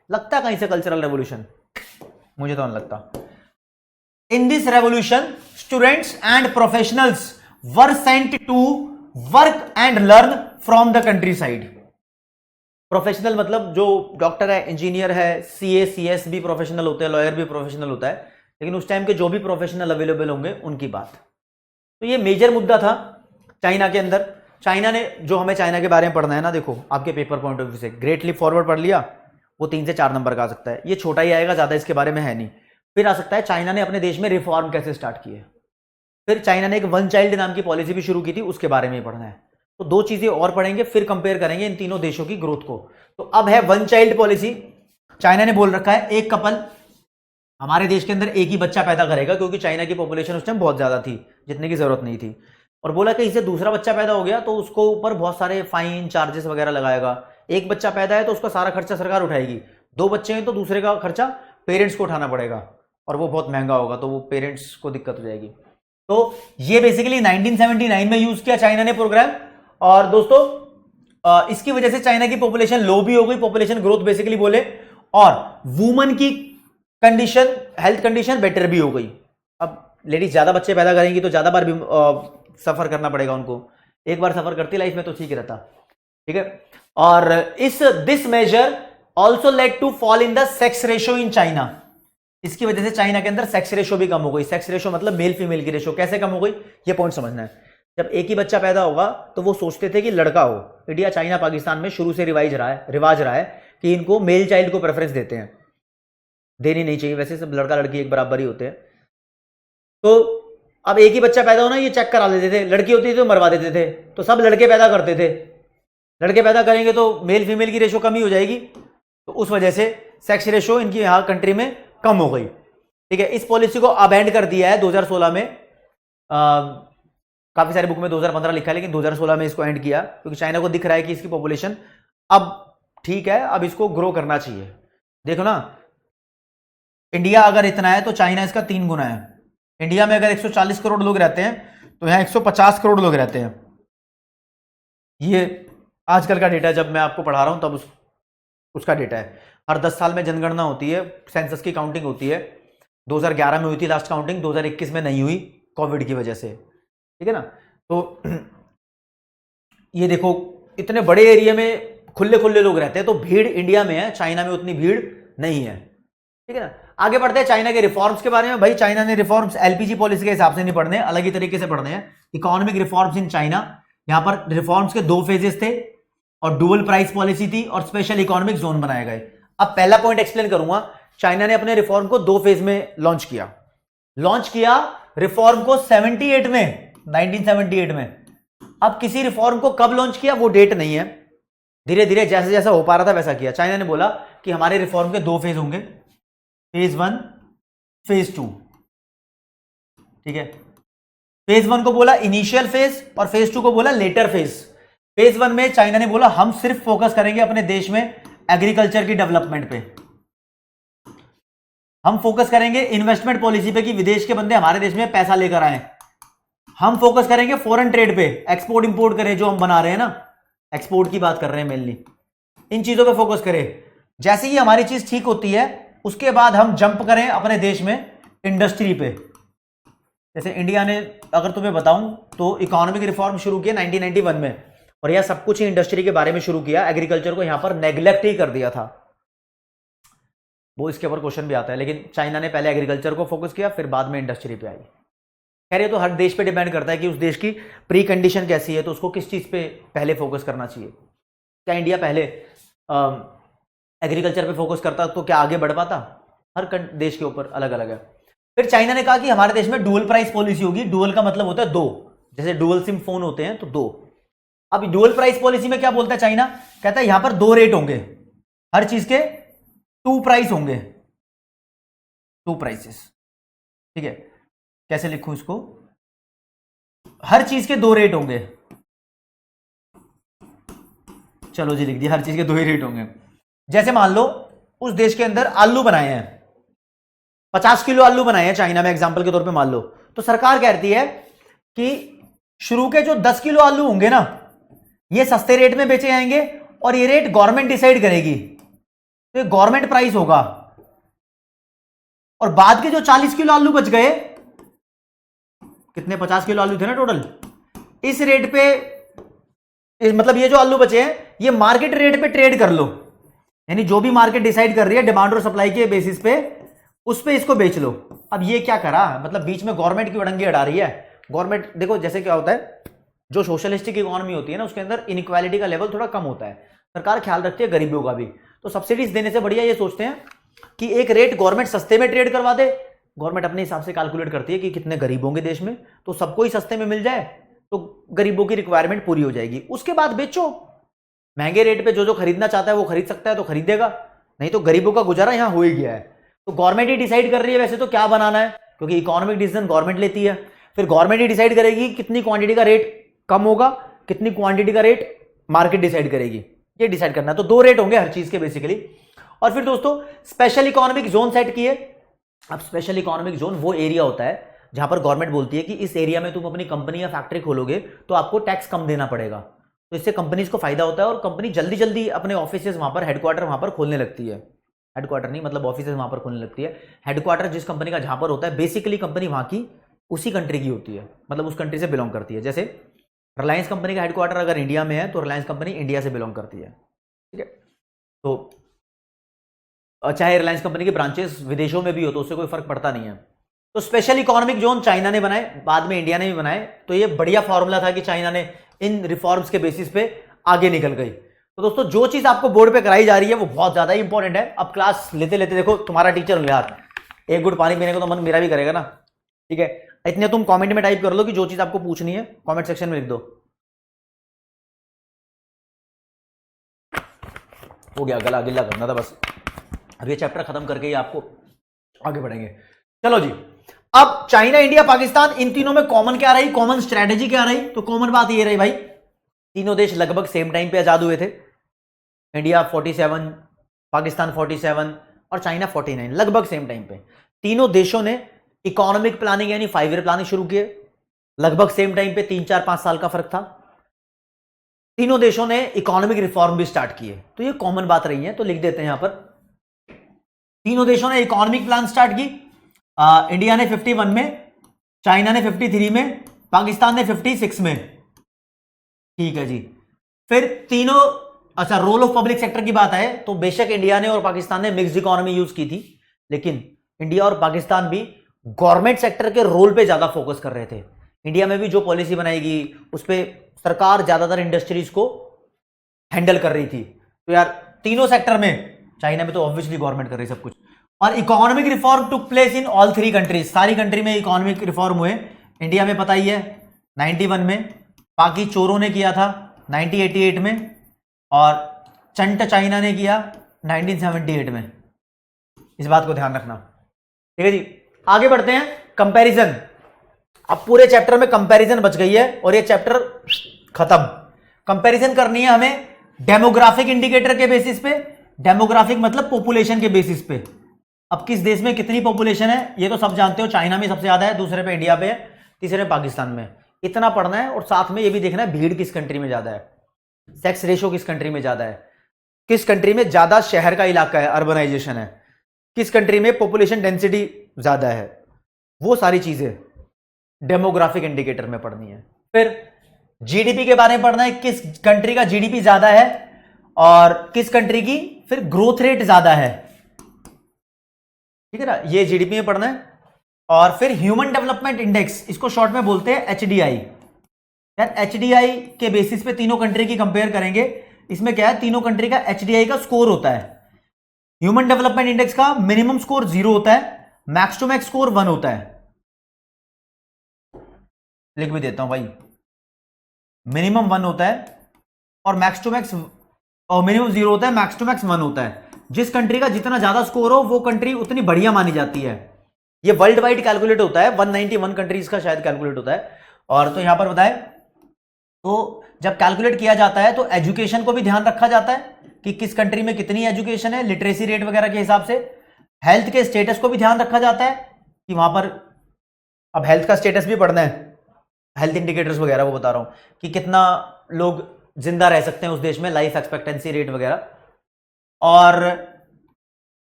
लगता है कहीं से कल्चरल रेवोल्यूशन, मुझे तो नहीं लगता। In this revolution students and professionals were sent to work and learn from the countryside. Professional मतलब जो डॉक्टर है, इंजीनियर है, सीए सीएस भी प्रोफेशनल होते हैं, लॉयर भी प्रोफेशनल होता है, लेकिन उस टाइम के जो भी प्रोफेशनल अवेलेबल होंगे उनकी बात। तो ये मेजर मुद्दा था चाइना के अंदर। चाइना ने, जो हमें चाइना के बारे में पढ़ना है ना, देखो आपके पेपर पॉइंट ऑफ व्यू से, ग्रेट लीप फॉरवर्ड पढ़ लिया, वो 3 से 4 नंबर का आ सकता है, ये छोटा ही आएगा, ज्यादा इसके बारे में है नहीं। फिर आ सकता है चाइना ने अपने देश में रिफॉर्म कैसे स्टार्ट किए, फिर चाइना ने एक वन चाइल्ड नाम की पॉलिसी भी शुरू की थी, उसके बारे में पढ़ना है। तो 2 चीजें और पढ़ेंगे, फिर कंपेयर करेंगे इन तीनों देशों की ग्रोथ को। तो अब है वन चाइल्ड पॉलिसी। चाइना ने बोल रखा है एक कपल हमारे देश के अंदर एक ही बच्चा पैदा करेगा, क्योंकि चाइना की पॉपुलेशन उस टाइम बहुत ज्यादा थी, जितने की जरूरत नहीं थी। और बोला कि इससे दूसरा बच्चा पैदा हो गया तो उसको ऊपर बहुत सारे फाइन चार्जेस वगैरह लगाएगा। एक बच्चा पैदा है तो उसका सारा खर्चा सरकार उठाएगी, 2 बच्चे हैं तो दूसरे का खर्चा पेरेंट्स को उठाना पड़ेगा, और वो बहुत महंगा होगा, तो वो पेरेंट्स को दिक्कत हो जाएगी। तो ये बेसिकली 1979 में यूज किया चाइना ने प्रोग्राम। और दोस्तों इसकी वजह से चाइना की पॉपुलेशन लो भी हो गई, पॉपुलेशन ग्रोथ बेसिकली बोले, और वुमन की कंडीशन, हेल्थ कंडीशन बेटर भी हो गई। अब लेडीज ज्यादा बच्चे पैदा करेंगी तो ज्यादा बार भी सफर करना पड़ेगा उनको, एक बार सफर करती लाइफ में तो ठीक रहता, ठीक है। और this measure also led to fall in the sex ratio in China. इसकी वजह से चाइना के अंदर सेक्स रेशो भी कम हो गई। सेक्स रेशो मतलब मेल फीमेल की रेशो, कैसे कम हो गई ये पॉइंट समझना है। जब एक ही बच्चा पैदा होगा तो वो सोचते थे कि लड़का हो। इंडिया, चाइना, पाकिस्तान में शुरू से रिवाज रहा है कि इनको मेल चाइल्ड को प्रेफरेंस देते हैं, देनी नहीं चाहिए, वैसे सब लड़का लड़की एक बराबर ही होते हैं। तो अब एक ही बच्चा पैदा होना ये चेक करा लेते थे, लड़की होती थी तो मरवा देते थे, तो सब लड़के पैदा करते थे। लड़के पैदा करेंगे तो मेल फीमेल की रेशो कम ही हो जाएगी, तो उस वजह से सेक्स रेशो इनकी यहाँ कंट्री में कम हो गई, ठीक है। इस पॉलिसी को अबेंड कर दिया है 2016 में। काफी सारी बुक में 2015 लिखा है, लेकिन 2016 में इसको एंड किया, क्योंकि चाइना को दिख रहा है कि इसकी पॉपुलेशन अब ठीक है, अब इसको ग्रो करना चाहिए। देखो ना, इंडिया अगर इतना है तो चाइना इसका 3 गुना है। इंडिया में अगर 140 करोड़ लोग रहते हैं तो यहाँ 150 करोड़ लोग रहते हैं। ये आजकल का डेटा, जब मैं आपको पढ़ा रहा हूं तब उसका डेटा है। हर 10 साल में जनगणना होती है, सेंसस की काउंटिंग होती है। 2011 में हुई थी लास्ट काउंटिंग, 2021 में नहीं हुई कोविड की वजह से, ठीक है ना। तो ये देखो इतने बड़े एरिया में खुले खुले लोग रहते हैं, तो भीड़ इंडिया में है, चाइना में उतनी भीड़ नहीं है, ठीक है ना। आगे बढ़ते हैं चाइना के रिफॉर्म्स के बारे में। भाई चाइना ने रिफॉर्म्स एलपीजी पॉलिसी के हिसाब से नहीं पढ़ने, अलग ही तरीके से पढ़ने हैं। इकोनॉमिक रिफॉर्म्स इन चाइना, यहां पर रिफॉर्म्स के 2 फेजेस थे और डुअल प्राइस पॉलिसी थी और स्पेशल इकोनॉमिक जोन बनाए गए। अब पहला पॉइंट एक्सप्लेन करूंगा। चाइना ने अपने रिफॉर्म को 2 फेज में लॉन्च किया रिफॉर्म को 78 में, 1978 में। अब किसी रिफॉर्म को कब लॉन्च किया वो डेट नहीं है, धीरे धीरे जैसे जैसा हो पा रहा था वैसा किया। चाइना ने बोला कि हमारे रिफॉर्म के 2 फेज होंगे, फेज 1 फेज 2, ठीक है। फेज 1 को बोला इनिशियल फेज और फेज 2 को बोला लेटर फेज। फेज 1 में चाइना ने बोला हम सिर्फ फोकस करेंगे अपने देश में एग्रीकल्चर की डेवलपमेंट पे, हम फोकस करेंगे इन्वेस्टमेंट पॉलिसी पे कि विदेश के बंदे हमारे देश में पैसा लेकर आए, हम फोकस करेंगे फॉरेन ट्रेड पे, एक्सपोर्ट इंपोर्ट करें जो हम बना रहे हैं ना, एक्सपोर्ट की बात कर रहे हैं मेनली, इन चीजों पे फोकस करें। जैसे ही हमारी चीज ठीक होती है उसके बाद हम जंप करें अपने देश में इंडस्ट्री पे। जैसे इंडिया ने अगर तुम्हें बताऊं तो इकोनॉमिक रिफॉर्म शुरू किया 1991 में, और यह सब कुछ ही इंडस्ट्री के बारे में शुरू किया, एग्रीकल्चर को यहां पर नेग्लेक्ट ही कर दिया था। वो इसके ऊपर क्वेश्चन भी आता है, लेकिन चाइना ने पहले एग्रीकल्चर को फोकस किया फिर बाद में इंडस्ट्री पे आई। खैर ये तो हर देश पे डिपेंड करता है कि उस देश की प्री कंडीशन कैसी है, तो उसको किस चीज पे पहले फोकस करना चाहिए। क्या इंडिया पहले एग्रीकल्चर पे फोकस करता तो क्या आगे बढ़ पाता? हर देश के ऊपर अलग अलग है। फिर चाइना ने कहा कि हमारे देश में डुअल प्राइस पॉलिसी होगी। डुअल का मतलब होता है 2, जैसे डुअल सिम फोन होते हैं तो 2। अब डुअल प्राइस पॉलिसी में क्या बोलता है चाइना? कहता है यहां पर 2 रेट होंगे, हर चीज के 2 प्राइस होंगे, 2 प्राइसेस, ठीक है। कैसे लिखूं इसको? हर चीज के 2 रेट होंगे। चलो जी लिख दिया, हर चीज के 2 ही रेट होंगे। जैसे मान लो उस देश के अंदर आलू बनाए हैं, 50 किलो आलू बनाए हैं चाइना में, एग्जांपल के तौर पे मान लो, तो सरकार कहती है कि शुरू के जो 10 किलो आलू होंगे ना, ये सस्ते रेट में बेचे जाएंगे और ये रेट गवर्नमेंट डिसाइड करेगी, तो ये गवर्नमेंट प्राइस होगा। और बाद के जो 40 किलो आलू बच गए, कितने 50 किलो आलू थे ना टोटल, इस रेट पे, मतलब ये जो आलू बचे हैं ये मार्केट रेट पे ट्रेड कर लो, यानी जो भी मार्केट डिसाइड कर रही है डिमांड और सप्लाई के बेसिस पे, उस पे इसको बेच लो। अब ये क्या करा, मतलब बीच में गवर्नमेंट की अड़ंगी अड़ा रही है। गवर्नमेंट देखो जैसे क्या होता है, जो सोशलिस्टिक इकोनॉमी होती है ना उसके अंदर इनइक्वालिटी का लेवल थोड़ा कम होता है, सरकार ख्याल रखती है गरीबों का भी, तो सब्सिडीज देने से बढ़िया ये सोचते हैं कि एक रेट गवर्नमेंट सस्ते में ट्रेड करवा दे। गवर्नमेंट अपने हिसाब से कैलकुलेट करती है कि कितने गरीब होंगे देश में, तो सबको ही सस्ते में मिल जाए तो गरीबों की रिक्वायरमेंट पूरी हो जाएगी। उसके बाद बेचो, महंगे रेट पे जो जो खरीदना चाहता है वो खरीद सकता है तो खरीदेगा, नहीं तो गरीबों का गुजारा यहां हो ही गया है। तो गवर्नमेंट ही डिसाइड कर रही है वैसे तो क्या बनाना है, क्योंकि इकोनॉमिक डिसीजन गवर्नमेंट लेती है। फिर गवर्नमेंट ही डिसाइड करेगी कितनी क्वांटिटी का रेट कम होगा, कितनी क्वांटिटी का रेट मार्केट डिसाइड करेगी, ये डिसाइड करना है। तो 2 रेट होंगे हर चीज के बेसिकली। और फिर दोस्तों स्पेशल इकोनॉमिक जोन सेट किए। अब स्पेशल इकोनॉमिक जोन वो एरिया होता है जहां पर गवर्नमेंट बोलती है कि इस एरिया में तुम अपनी कंपनी या फैक्ट्री खोलोगे तो आपको टैक्स कम देना पड़ेगा, तो इससे कंपनीज को फायदा होता है और कंपनी जल्दी जल्दी अपने ऑफिसेज वहां पर, हेडक्वार्टर वहां पर खोलने लगती है। हेडक्वार्टर नहीं मतलब ऑफिसेज वहां पर खोलने लगती है। हेडक्वार्टर जिस कंपनी का जहां पर होता है, बेसिकली कंपनी वहां की उसी कंट्री की होती है, मतलब उस कंट्री से बिलोंग करती है। जैसे रिलायंस कंपनी का हेडक्वार्टर अगर इंडिया में है तो रिलायंस कंपनी इंडिया से बिलोंग करती है, ठीक है। तो चाहे रिलायंस कंपनी के ब्रांचेस विदेशों में भी हो तो उससे कोई फर्क पड़ता नहीं है। तो स्पेशल इकोनॉमिक जोन चाइना ने बनाए, बाद में इंडिया ने भी बनाए। तो ये बढ़िया फॉर्मूला था कि चाइना ने इन रिफॉर्म्स के बेसिस पे आगे निकल गई। तो दोस्तों जो चीज आपको बोर्ड पे कराई जा रही है वो बहुत ज्यादा ही इंपॉर्टेंट है। अब क्लास लेते लेते देखो तुम्हारा टीचर यार, एक गुट पानी पीने को तो मन मेरा भी करेगा ना, ठीक है। इतने तुम कमेंट में टाइप कर लो कि जो चीज आपको पूछनी है कमेंट सेक्शन में लिख दो। हो गया, गला गिला करना था बस। अब ये चैप्टर खत्म करके ही आपको आगे बढ़ेंगे। चलो जी, अब चाइना, इंडिया, पाकिस्तान, इन तीनों में कॉमन क्या रही, कॉमन स्ट्रेटेजी क्या रही? तो कॉमन बात ये रही भाई, तीनों देश लगभग सेम टाइम पे आजाद हुए थे। इंडिया 47, पाकिस्तान 47 और चाइना 49, लगभग सेम टाइम पे। तीनों देशों ने इकोनॉमिक प्लानिंग यानी 5 ईयर प्लानिंग शुरू किए, लगभग सेम टाइम पे, 3, 4, 5 साल का फर्क था। तीनों देशों ने इकोनॉमिक रिफॉर्म भी स्टार्ट किए, तो ये कॉमन बात रही है। तो लिख देते हैं यहां पर, तीनों देशों ने इकोनॉमिक प्लान स्टार्ट की। इंडिया ने 51 में, चाइना ने 53 में, पाकिस्तान ने 56 में, ठीक है जी। फिर तीनों, अच्छा रोल ऑफ पब्लिक सेक्टर की बात है तो बेशक इंडिया ने और पाकिस्तान ने मिक्स्ड इकोनॉमी यूज की थी, लेकिन इंडिया और पाकिस्तान भी गवर्नमेंट सेक्टर के रोल पे ज्यादा फोकस कर रहे थे। इंडिया में भी जो पॉलिसी बनाएगी उस पर सरकार ज्यादातर इंडस्ट्रीज को हैंडल कर रही थी। तो यार तीनों सेक्टर में, चाइना में तो ऑब्वियसली गवर्नमेंट कर रही सब कुछ। और economic reform took place in all 3 countries, सारी कंट्री में इकोनॉमिक रिफॉर्म हुए। इंडिया में पता ही है 91 में, बाकी चोरों ने किया था 1988 में, और चंट चाइना ने किया 1978 में। इस बात को ध्यान रखना, ठीक है जी। आगे बढ़ते हैं, कंपैरिजन। अब पूरे चैप्टर में कंपैरिजन बच गई है और ये चैप्टर खत्म। कंपैरिजन करनी है हमें डेमोग्राफिक इंडिकेटर के बेसिस पे। डेमोग्राफिक मतलब पॉपुलेशन के बेसिस पे। अब किस देश में कितनी पॉपुलेशन है ये तो सब जानते हो, चाइना में सबसे ज्यादा है, दूसरे पे इंडिया पे है, तीसरे पे पाकिस्तान में। इतना पढ़ना है और साथ में ये भी देखना है भीड़ किस कंट्री में ज्यादा है, सेक्स रेशो किस कंट्री में ज्यादा है, किस कंट्री में ज्यादा शहर का इलाका है, अर्बनाइजेशन है, किस कंट्री में पॉपुलेशन डेंसिटी ज्यादा है, वो सारी चीजें डेमोग्राफिक इंडिकेटर में पढ़नी है। फिर जीडीपी के बारे में पढ़ना है, किस कंट्री का जीडीपी ज्यादा है और किस कंट्री की फिर ग्रोथ रेट ज्यादा है, ठीक है ना, ये जीडीपी में पढ़ना है। और फिर ह्यूमन डेवलपमेंट इंडेक्स, इसको शॉर्ट में बोलते हैं एचडीआई। यार एचडीआई के बेसिस पे तीनों कंट्री की कंपेयर करेंगे। इसमें क्या है, तीनों कंट्री का एचडीआई का स्कोर होता है। ह्यूमन डेवलपमेंट इंडेक्स का मिनिमम स्कोर 0 होता है, मैक्स टू मैक्स स्कोर 1 होता है। लिख भी देता हूं भाई, मिनिमम 1 होता है और मैक्स टू मैक्स, और मिनिमम 0 होता है, मैक्स टू मैक्स 1 होता है। जिस कंट्री का जितना ज्यादा स्कोर हो वो कंट्री उतनी बढ़िया मानी जाती है। ये वर्ल्ड वाइड कैलकुलेट होता है, 191 कंट्रीज का शायद कैलकुलेट होता है। और तो यहां पर बताए तो जब कैलकुलेट किया जाता है तो एजुकेशन को भी ध्यान रखा जाता है कि किस कंट्री में कितनी एजुकेशन है, लिटरेसी रेट वगैरह के हिसाब से। हेल्थ के स्टेटस को भी ध्यान रखा जाता है कि वहां पर, अब हेल्थ का स्टेटस भी पढ़ना है, हेल्थ इंडिकेटर्स वगैरह वो बता रहा हूं कि कितना लोग जिंदा रह सकते हैं उस देश में, लाइफ एक्सपेक्टेंसी रेट वगैरह, और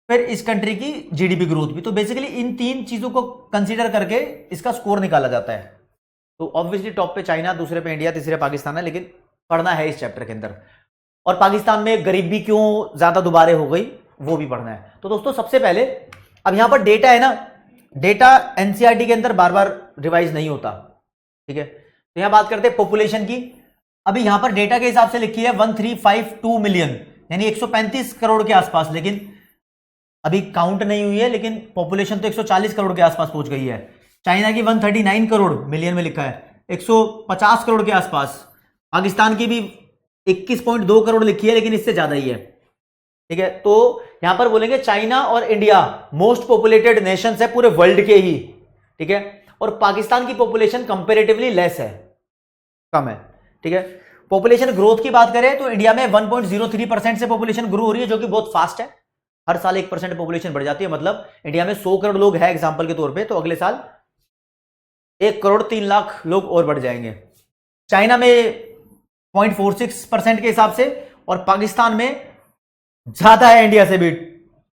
फिर इस कंट्री की जीडीपी ग्रोथ भी। तो बेसिकली इन 3 चीजों को कंसीडर करके इसका स्कोर निकाला जाता है। तो ऑब्वियसली टॉप पे चाइना, दूसरे पे इंडिया, तीसरे पाकिस्तान है, लेकिन पढ़ना है इस चैप्टर के अंदर। और पाकिस्तान में गरीबी क्यों ज्यादा दोबारे हो गई वो भी पढ़ना है। तो दोस्तों सबसे पहले, अब यहां पर डेटा है ना, डेटा एनसीईआरटी के अंदर बार बार रिवाइज नहीं होता, ठीक है। तो यहां बात करते हैं पॉपुलेशन की। अभी यहां पर डेटा के हिसाब से लिखी है 1352 मिलियन, यानी 135 करोड़ के आसपास, लेकिन अभी काउंट नहीं हुई है, लेकिन पॉपुलेशन तो 140 करोड़ के आसपास पहुंच गई है। चाइना की 139 करोड़ मिलियन में लिखा है, 150 करोड़ के आसपास। पाकिस्तान की भी 21.2 करोड़ लिखी है, लेकिन इससे ज्यादा ही है, ठीक है। तो यहां पर बोलेंगे चाइना और इंडिया मोस्ट पॉपुलेटेड नेशंस है पूरे वर्ल्ड के ही, ठीक है। और पाकिस्तान की पॉपुलेशन कंपेरेटिवली लेस है, कम है, ठीक है। पॉपुलेशन ग्रोथ की बात करें तो इंडिया में 1.03% से पॉपुलेशन ग्रो हो रही है, जो कि बहुत फास्ट है। हर साल 1% पॉपुलेशन बढ़ जाती है। मतलब इंडिया में 100 करोड़ लोग हैं एग्जांपल के तौर पे, तो अगले साल 1 करोड़ 3 लाख लोग और बढ़ जाएंगे। चाइना में 0.46% के हिसाब से, और पाकिस्तान में ज्यादा है इंडिया से भी,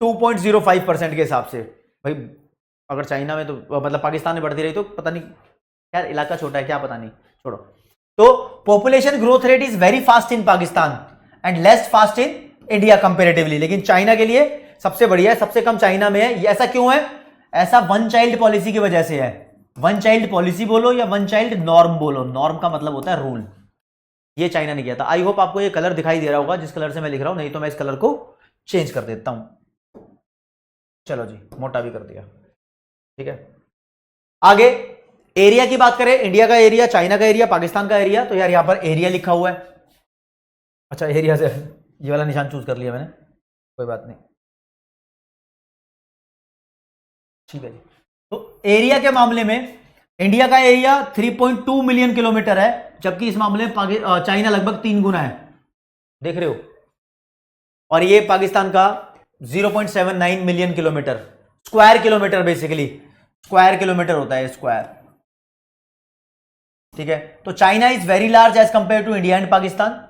2.05% के हिसाब से। भाई अगर चाइना में तो मतलब पाकिस्तान में बढ़ती रही तो पता नहीं, यार इलाका छोटा है क्या, पता नहीं, छोड़ो। तो population growth rate is very fast in Pakistan and less fast in India comparatively. लेकिन चाइना के लिए सबसे बढ़िया है, सबसे कम चाइना में है। ये ऐसा क्यों है? ऐसा वन चाइल्ड पॉलिसी की वजह से है। वन चाइल्ड पॉलिसी बोलो या वन चाइल्ड नॉर्म बोलो, नॉर्म का मतलब होता है रूल। ये चाइना ने किया था। आई होप आपको ये कलर दिखाई दे रहा होगा जिस कलर से मैं लिख रहा हूं, नहीं तो मैं इस कलर को चेंज कर देता हूं। चलो जी, मोटा भी कर दिया, ठीक है। आगे एरिया की बात करें, इंडिया का एरिया, चाइना का एरिया, पाकिस्तान का एरिया। तो यार यहां पर एरिया लिखा हुआ है। अच्छा, एरिया से ये वाला निशान चूज कर लिया मैंने, कोई बात नहीं, ठीक है जी। तो एरिया के मामले में इंडिया का एरिया 3.2 मिलियन किलोमीटर है, जबकि इस मामले में चाइना लगभग 3 गुना है, देख रहे हो। और ये पाकिस्तान का 0.79 million kilometre, square kilometre, basically square kilometre होता है स्क्वायर, ठीक है। तो China is very large as compare to India and Pakistan.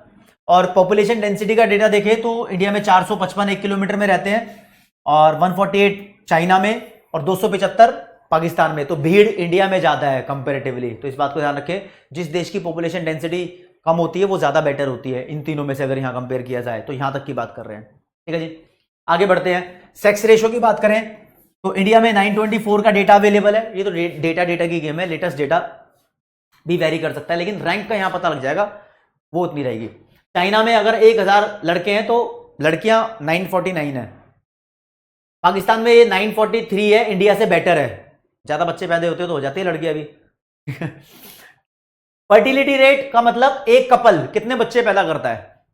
और पॉपुलेशन डेंसिटी का डेटा देखें तो इंडिया में 455 1 किलोमीटर में रहते हैं, और 148 चाइना में, और 275 पाकिस्तान में। तो भीड़ इंडिया में ज्यादा है कंपेरेटिवली। तो इस बात को ध्यान रखें, जिस देश की पॉपुलेशन डेंसिटी कम होती है वो ज्यादा बेटर होती है इन तीनों में से, अगर यहां कंपेयर किया जाए तो। यहां तक की बात कर रहे हैं, ठीक है जी। आगे बढ़ते हैं, सेक्स रेशो की बात करें तो इंडिया में 924 का डेटा अवेलेबल है। ये तो डेटा की गेम है, लेटेस्ट डेटा भी वेरी कर सकता है, लेकिन रैंक का यहां पता लग जाएगा, वो उतनी रहेगी। चाइना में अगर 1000 लड़के हैं तो लड़कियां 949 है। पाकिस्तान में ये 943 है, इंडिया से बेटर है। ज्यादा बच्चे पैदा होते तो हो जाती है लड़कियां भी। फर्टिलिटी रेट का मतलब एक कपल कितने बच्चे पैदा करता है।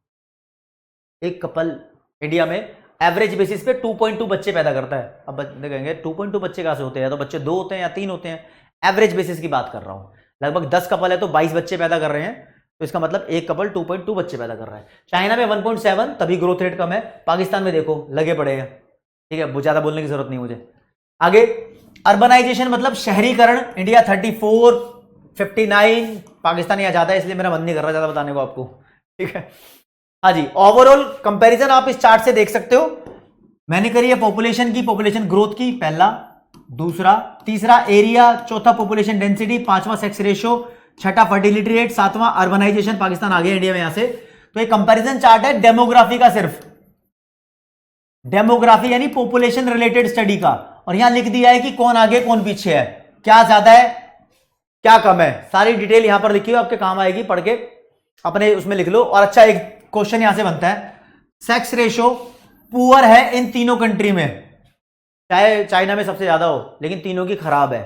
एक कपल इंडिया में एवरेज बेसिस पे 2.2 बच्चे पैदा करता है। अब बच्चे कहेंगे 2.2 बच्चे कहां से होते हैं, तो बच्चे 2 होते हैं या 3 होते हैं। एवरेज बेसिस की बात कर रहा हूं। लगभग 10 कपल है तो 22 बच्चे पैदा कर रहे हैं, तो इसका मतलब एक कपल 2.2 बच्चे पैदा कर रहा है। चाइना में 1.7, तभी ग्रोथ रेट कम है। पाकिस्तान में देखो लगे पड़े हैं, ठीक है, ज्यादा बोलने की जरूरत नहीं मुझे। आगे अर्बनाइजेशन मतलब शहरीकरण, इंडिया 34, 59, पाकिस्तान यहां ज्यादा है, इसलिए मेरा मन नहीं कर रहा ज्यादा बताने को आपको, ठीक है। हाँ जी, ओवरऑल कंपैरिजन आप इस चार्ट से देख सकते हो। मैंने करी है पॉपुलेशन की, पॉपुलेशन ग्रोथ की, पहला, दूसरा, तीसरा एरिया, चौथा पॉपुलेशन डेंसिटी, पांचवा सेक्स रेशियो, छठा फर्टिलिटी रेट, सातवां अर्बनाइजेशन। पाकिस्तान आगे इंडिया में यहां से। तो ये कंपैरिजन चार्ट है डेमोग्राफी का, सिर्फ डेमोग्राफी यानी पॉपुलेशन रिलेटेड स्टडी का। और यहां लिख दिया है कि कौन आगे कौन पीछे है, क्या ज्यादा है क्या कम है, सारी डिटेल यहां पर लिखी हुई, आपके काम आएगी, पढ़ के अपने उसमें लिख लो। और अच्छा, एक क्वेश्चन यहां से बनता है, सेक्स रेशियो पुअर है इन तीनों कंट्री में, चाहे चाइना में सबसे ज्यादा हो, लेकिन तीनों की खराब है।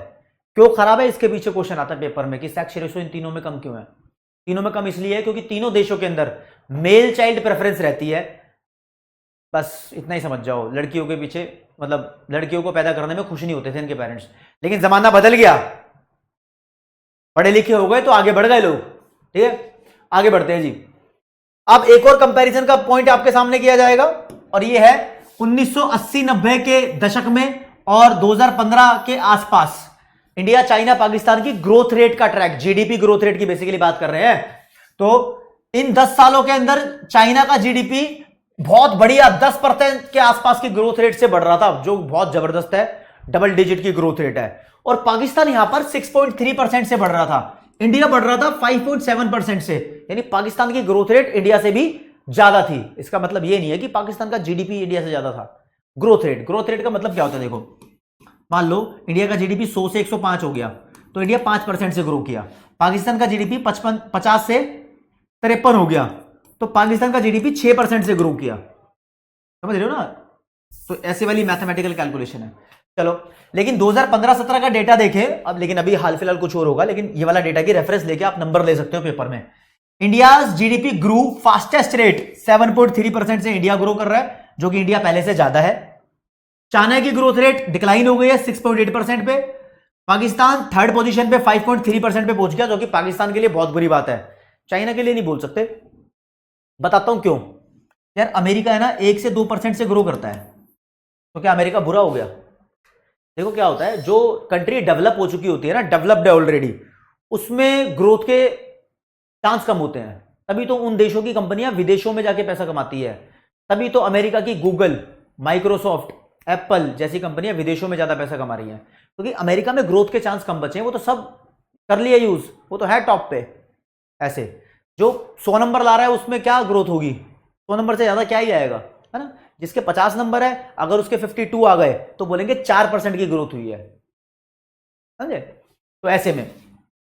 क्यों खराब है, इसके पीछे क्वेश्चन आता है पेपर में कि सेक्स रेशियो इन तीनों में कम क्यों है। तीनों में कम इसलिए है क्योंकि तीनों देशों के अंदर मेल चाइल्ड प्रेफरेंस रहती है। बस इतना ही समझ जाओ, लड़कियों के पीछे, मतलब लड़कियों को पैदा करने में खुश नहीं होते थे इनके पेरेंट्स। लेकिन जमाना बदल गया, पढ़े लिखे हो गए तो आगे बढ़ गए लोग, ठीक है, आगे बढ़ते हैं जी। अब एक और कंपैरिजन का पॉइंट आपके सामने किया जाएगा, और ये है 1980-90 के दशक में और 2015 के आसपास इंडिया, चाइना, पाकिस्तान की ग्रोथ रेट का ट्रैक, जीडीपी ग्रोथ रेट की बेसिकली बात कर रहे हैं। तो इन 10 सालों के अंदर चाइना का जीडीपी बहुत बढ़िया 10% के आसपास की ग्रोथ रेट से बढ़ रहा था, जो बहुत जबरदस्त है, डबल डिजिट की ग्रोथ रेट है। और पाकिस्तान यहां पर 6.3% से बढ़ रहा था, इंडिया बढ़ रहा था 5.7% से, यानी पाकिस्तान की ग्रोथ रेट इंडिया से भी ज्यादा थी। इसका मतलब यह नहीं है कि पाकिस्तान का जीडीपी इंडिया से ज्यादा था। ग्रोथ रेट का मतलब क्या होता है, देखो, मान लो इंडिया का जीडीपी 100 से 105 हो गया, तो इंडिया 5% से ग्रो किया। पाकिस्तान का जीडीपी 50 से 53 हो गया, तो पाकिस्तान का जीडीपी 6% से ग्रो किया। समझ रहे हो ना, तो ऐसे वाली मैथमेटिकल कैलकुलेशन है। चलो, लेकिन 2015-17 का डेटा देखें अब, लेकिन अभी हाल फिलहाल कुछ और होगा, लेकिन ये वाला डेटा की रेफरेंस लेके आप नंबर ले सकते हो पेपर में। इंडिया जीडीपी ग्रू फास्टेस्ट रेट 7.3% से इंडिया ग्रो कर रहा है, जो कि इंडिया पहले से ज्यादा है। चाइना की ग्रोथ रेट डिक्लाइन हो गई है 6.8% पे। पाकिस्तान थर्ड पोजीशन पे 5.3% पे पहुंच गया, जो कि पाकिस्तान के लिए बहुत बुरी बात है, चाइना के लिए नहीं बोल सकते। बताता हूं क्यों। यार अमेरिका है ना 1 से 2% से ग्रो करता है, तो क्या अमेरिका बुरा हो गया? देखो क्या होता है, जो कंट्री डेवलप हो चुकी होती है ना, डेवलप्ड है ऑलरेडी, उसमें ग्रोथ के चांस कम होते हैं। तभी तो उन देशों की कंपनियां विदेशों में जाके पैसा कमाती है। तभी तो अमेरिका की गूगल, माइक्रोसॉफ्ट, एप्पल जैसी कंपनियां विदेशों में ज्यादा पैसा कमा रही हैं, क्योंकि अमेरिका में ग्रोथ के चांस कम बचे हैं। वो तो सब कर लिया यूज, वो तो है टॉप पे। ऐसे जो 100 नंबर ला रहा है उसमें क्या ग्रोथ होगी, 100 नंबर से ज्यादा क्या ही आएगा, है ना। जिसके 50 नंबर है, अगर उसके 52 आ गए तो बोलेंगे 4% की ग्रोथ हुई है, समझे। तो ऐसे में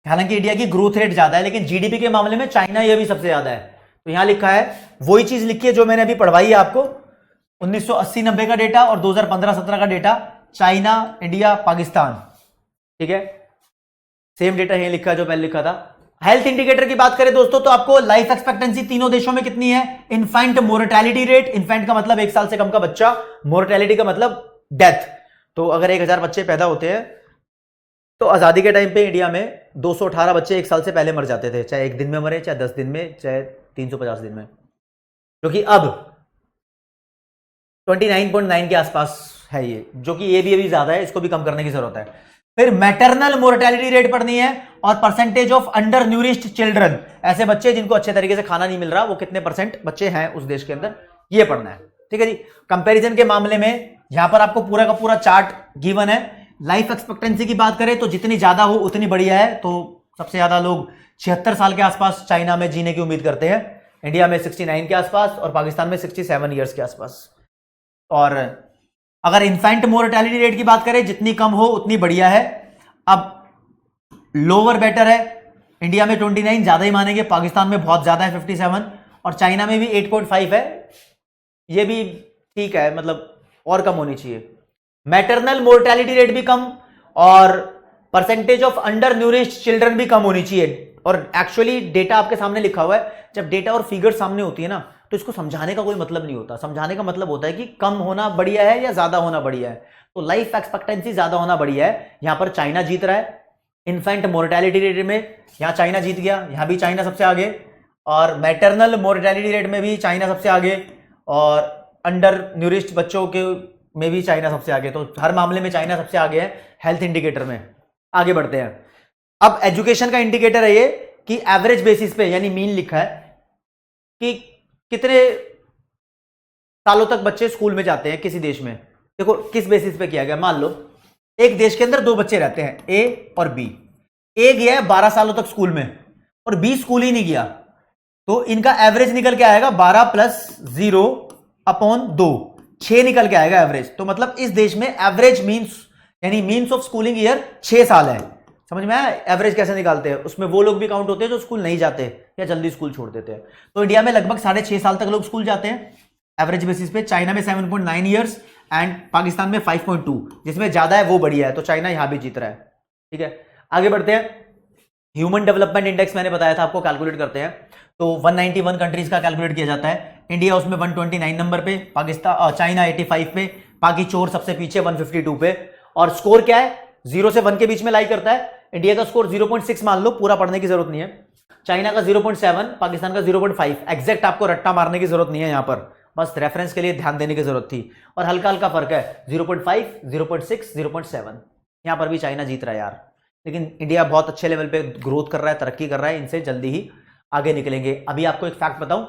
हालांकि इंडिया की ग्रोथ रेट ज्यादा है, लेकिन जीडीपी के मामले में चाइना ये भी सबसे ज्यादा है। तो यहां लिखा है, वही चीज लिखी है जो मैंने अभी पढ़वाई है आपको, 1980-90 का डेटा और 2015-17 का डेटा, चाइना, इंडिया, पाकिस्तान, ठीक है। सेम डेटा यही लिखा है जो पहले लिखा था। हेल्थ इंडिकेटर की बात करें दोस्तों, तो आपको लाइफ एक्सपेक्टेंसी तीनों देशों में कितनी है। इन्फेंट मोर्टेलिटी रेट, इन्फेंट का मतलब 1 साल से कम का बच्चा, मोर्टेलिटी का मतलब डेथ। तो अगर 1000 बच्चे पैदा होते हैं, तो आजादी के टाइम पे इंडिया में 218 बच्चे 1 साल से पहले मर जाते थे, चाहे 1 दिन में मरे, चाहे 10 दिन में, चाहे 350 दिन में, जो कि अब 29.9 के आसपास है ये, जो कि ये भी अभी ज्यादा है, इसको भी कम करने की जरूरत है। फिर मैटरनल मोर्टेलिटी रेट पढ़नी है, और परसेंटेज ऑफ अंडर न्यूरिश्ड चिल्ड्रन, ऐसे बच्चे जिनको अच्छे तरीके से खाना नहीं मिल रहा, वो कितने % बच्चे हैं उस देश के अंदर, ये पढ़ना है, ठीक है जी। कंपैरिजन के मामले में यहां पर आपको पूरा का पूरा चार्ट गिवन है। लाइफ एक्सपेक्टेंसी की बात करें तो जितनी ज्यादा हो उतनी बढ़िया है। तो सबसे ज्यादा लोग 76 साल के आसपास चाइना में जीने की उम्मीद करते हैं, इंडिया में 69 के आसपास, और पाकिस्तान में 67 ईयर्स के आसपास। और अगर इन्फेंट मोर्टेलिटी रेट की बात करें, जितनी कम हो उतनी बढ़िया है। अब लोअर बेटर है, इंडिया में 29 ज्यादा ही मानेंगे, पाकिस्तान में बहुत ज्यादा है 57, और चाइना में भी 8.5 है, ये भी ठीक है, मतलब और कम होनी चाहिए। मैटरनल मोर्टेलिटी रेट भी कम और परसेंटेज ऑफ अंडर न्यूरिश्ड चिल्ड्रन भी कम होनी चाहिए। और एक्चुअली डेटा आपके सामने लिखा हुआ है, जब डेटा और फिगर सामने होती है ना, तो इसको समझाने का कोई मतलब नहीं होता। समझाने का मतलब होता है कि कम होना बढ़िया है या ज्यादा होना बढ़िया है। तो लाइफ एक्सपेक्टेंसी ज्यादा होना बढ़िया है। यहां पर चाइना जीत रहा है इन्फेंट मोर्टेलिटी रेट में, यहां चाइना जीत गया, यहां भी चाइना सबसे आगे, और मैटरनल मोर्टेलिटी रेट में भी चाइना सबसे आगे, और अंडर न्यूरिश्ड बच्चों के में भी चाइना सबसे आगे। तो हर मामले में चाइना सबसे आगे है हेल्थ इंडिकेटर में। आगे बढ़ते हैं। अब एजुकेशन का इंडिकेटर है ये कि एवरेज बेसिस पे, यानी मीन लिखा है कि कितने सालों तक बच्चे स्कूल में जाते हैं किसी देश में। देखो किस बेसिस पे किया गया, मान लो एक देश के अंदर दो बच्चे रहते हैं, ए और बी। ए गया है 12 सालों तक स्कूल में और बी स्कूल ही नहीं गया, तो इनका एवरेज निकल के आएगा 12 + 0/2, 6 निकल के आएगा एवरेज। तो मतलब इस देश में एवरेज मीन्स, यानी मीन्स ऑफ स्कूलिंग ईयर 6 साल है। समझ में आया एवरेज कैसे निकालते हैं? उसमें वो लोग भी काउंट होते हैं जो स्कूल नहीं जाते या जल्दी स्कूल छोड़ देते हैं। तो इंडिया में लगभग 6.5 साल तक लोग स्कूल जाते हैं एवरेज बेसिस पे। चाइना में 7.9 ईयर्स एंड पाकिस्तान में 5.2, जिसमें ज्यादा है वो बढ़िया है। तो चाइना यहां भी जीत रहा है। ठीक है, आगे बढ़ते हैं। ह्यूमन डेवलपमेंट इंडेक्स मैंने बताया था आपको, कैलकुलेट करते हैं तो 191 कंट्रीज का कैलकुलेट किया जाता है। इंडिया उसमें 129 नंबर पे, पाकिस्तान चाइना 85 पे, बाकी चोर सबसे पीछे 152 पे। और स्कोर क्या है? 0 से 1 के बीच में लाई करता है। इंडिया का स्कोर 0.6 मान लो, पूरा पढ़ने की जरूरत नहीं है। चाइना का 0.7, पाकिस्तान का 0.5। एग्जैक्ट आपको रट्टा मारने की जरूरत नहीं है, यहां पर बस रेफरेंस के लिए ध्यान देने की जरूरत थी। और हल्का हल्का फर्क है, 0.5, 0.6, 0.7। यहां पर भी चाइना जीत रहा है यार, लेकिन इंडिया बहुत अच्छे लेवल पे ग्रोथ कर रहा है, तरक्की कर रहा है, इनसे जल्दी ही आगे निकलेंगे। अभी आपको एक फैक्ट बताऊं,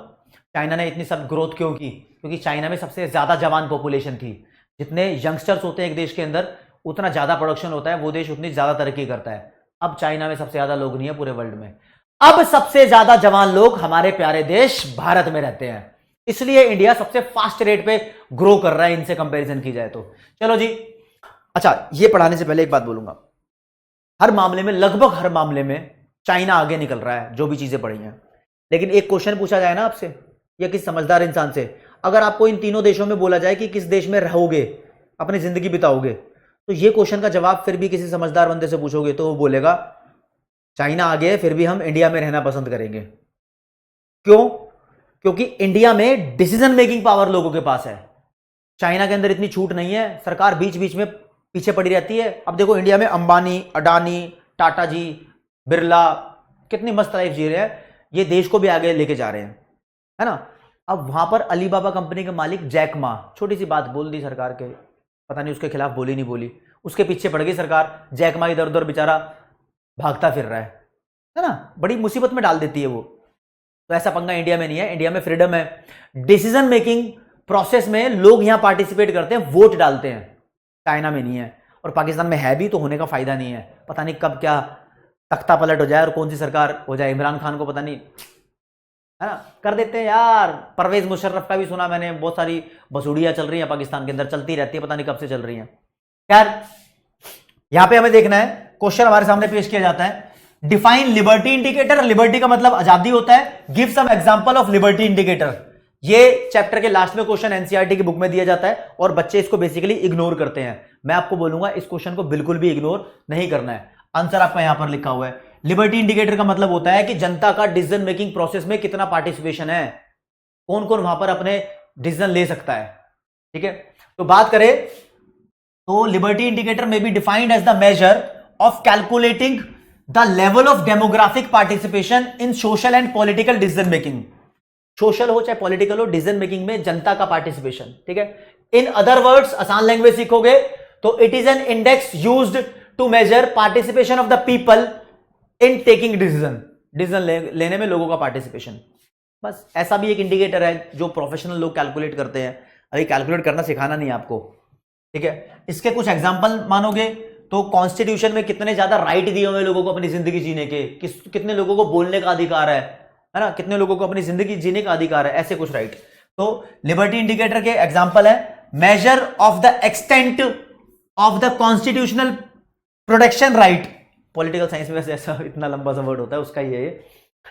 चाइना ने इतनी सब ग्रोथ क्यों की? क्योंकि चाइना में सबसे ज्यादा जवान पॉपुलेशन थी। जितने यंगस्टर्स होते हैं एक देश के अंदर, उतना ज्यादा प्रोडक्शन होता है, वो देश उतनी ज्यादा तरक्की करता है। अब चाइना में सबसे ज्यादा लोग नहीं है पूरे वर्ल्ड में, अब सबसे ज्यादा जवान लोग हमारे प्यारे देश भारत में रहते हैं। इसलिए इंडिया सबसे फास्ट रेट पे ग्रो कर रहा है इनसे कंपैरिजन की जाए तो। चलो जी, अच्छा ये पढ़ाने से पहले एक बात बोलूंगा, हर मामले में, लगभग हर मामले में चाइना आगे निकल रहा है जो भी चीजें पढ़ी हैं। लेकिन एक क्वेश्चन पूछा जाए ना आपसे या किसी समझदार इंसान से, अगर आपको इन तीनों देशों में बोला जाए कि किस देश में रहोगे, अपनी जिंदगी बिताओगे, तो ये क्वेश्चन का जवाब फिर भी किसी समझदार बंदे से पूछोगे तो वो बोलेगा चाइना आगे है, फिर भी हम इंडिया में रहना पसंद करेंगे। क्यों? क्योंकि इंडिया में डिसीजन मेकिंग पावर लोगों के पास है, चाइना के अंदर इतनी छूट नहीं है, सरकार बीच बीच में पीछे पड़ी रहती है। अब देखो इंडिया में अंबानी, अडानी, टाटा जी, बिरला कितनी मस्त लाइफ जी रहे हैं, ये देश को भी आगे लेके जा रहे हैं, है ना। अब वहां पर अलीबाबा कंपनी के मालिक जैक मा, छोटी सी बात बोल दी सरकार के, पता नहीं उसके खिलाफ बोली नहीं बोली, उसके पीछे पड़ गई सरकार। जैक मा इधर उधर बेचारा भागता फिर रहा है ना, बड़ी मुसीबत में डाल देती है वो। तो ऐसा पंगा इंडिया में नहीं है, इंडिया में फ्रीडम है, डिसीजन मेकिंग प्रोसेस में लोग यहां पार्टिसिपेट करते हैं, वोट डालते हैं। चाइना में नहीं है, और पाकिस्तान में है भी तो होने का फायदा नहीं है। पता नहीं कब क्या तख्ता पलट हो जाए और कौन सी सरकार हो जाए, इमरान खान को पता नहीं, है ना, कर देते हैं यार। परवेज मुशर्रफ का भी सुना मैंने, बहुत सारी बसूड़ियां चल रही हैं पाकिस्तान के अंदर, चलती रहती है, पता नहीं कब से चल रही हैं। यार यहां पे हमें देखना है, क्वेश्चन हमारे सामने पेश किया जाता है, डिफाइन लिबर्टी इंडिकेटर। लिबर्टी का मतलब आजादी होता है। Give some example of liberty indicator. ये चैप्टर के लास्ट में क्वेश्चन एनसीईआरटी की बुक में दिया जाता है और बच्चे इसको बेसिकली इग्नोर करते हैं। मैं आपको बोलूंगा इस क्वेश्चन को बिल्कुल भी इग्नोर नहीं करना है। आंसर आपका यहां पर लिखा हुआ है। लिबर्टी इंडिकेटर का मतलब होता है कि जनता का डिसीजन मेकिंग प्रोसेस में कितना पार्टिसिपेशन है, कौन कौन वहां पर अपने डिसीजन ले सकता है। ठीक है, तो बात करें तो लिबर्टी इंडिकेटर में be defined as the measure of calculating the level of demographic participation in social and political decision making. Social हो चाहे पॉलिटिकल हो, डिसीजन मेकिंग में जनता का पार्टिसिपेशन। ठीक है, इन अदर वर्ड्स, आसान लैंग्वेज सीखोगे तो it is an index used to measure participation of the people in taking decision. Decision लेने में लोगों का पार्टिसिपेशन, बस ऐसा भी एक इंडिकेटर है जो प्रोफेशनल लोग कैलकुलेट करते हैं। अभी कैलकुलेट करना सिखाना नहीं आपको। ठीक है, इसके कुछ एग्जांपल मानोगे तो कॉन्स्टिट्यूशन में कितने ज्यादा राइट दिए हुए लोगों को अपनी जिंदगी जीने के, कितने लोगों को बोलने का अधिकार है ना, कितने लोगों को अपनी जिंदगी जीने का अधिकार है, ऐसे कुछ राइट। तो लिबर्टी इंडिकेटर के एग्जांपल है measure of the extent of the constitutional protection right. Political science में वैसे ऐसा इतना लंबा सा वर्ड होता है, उसका ये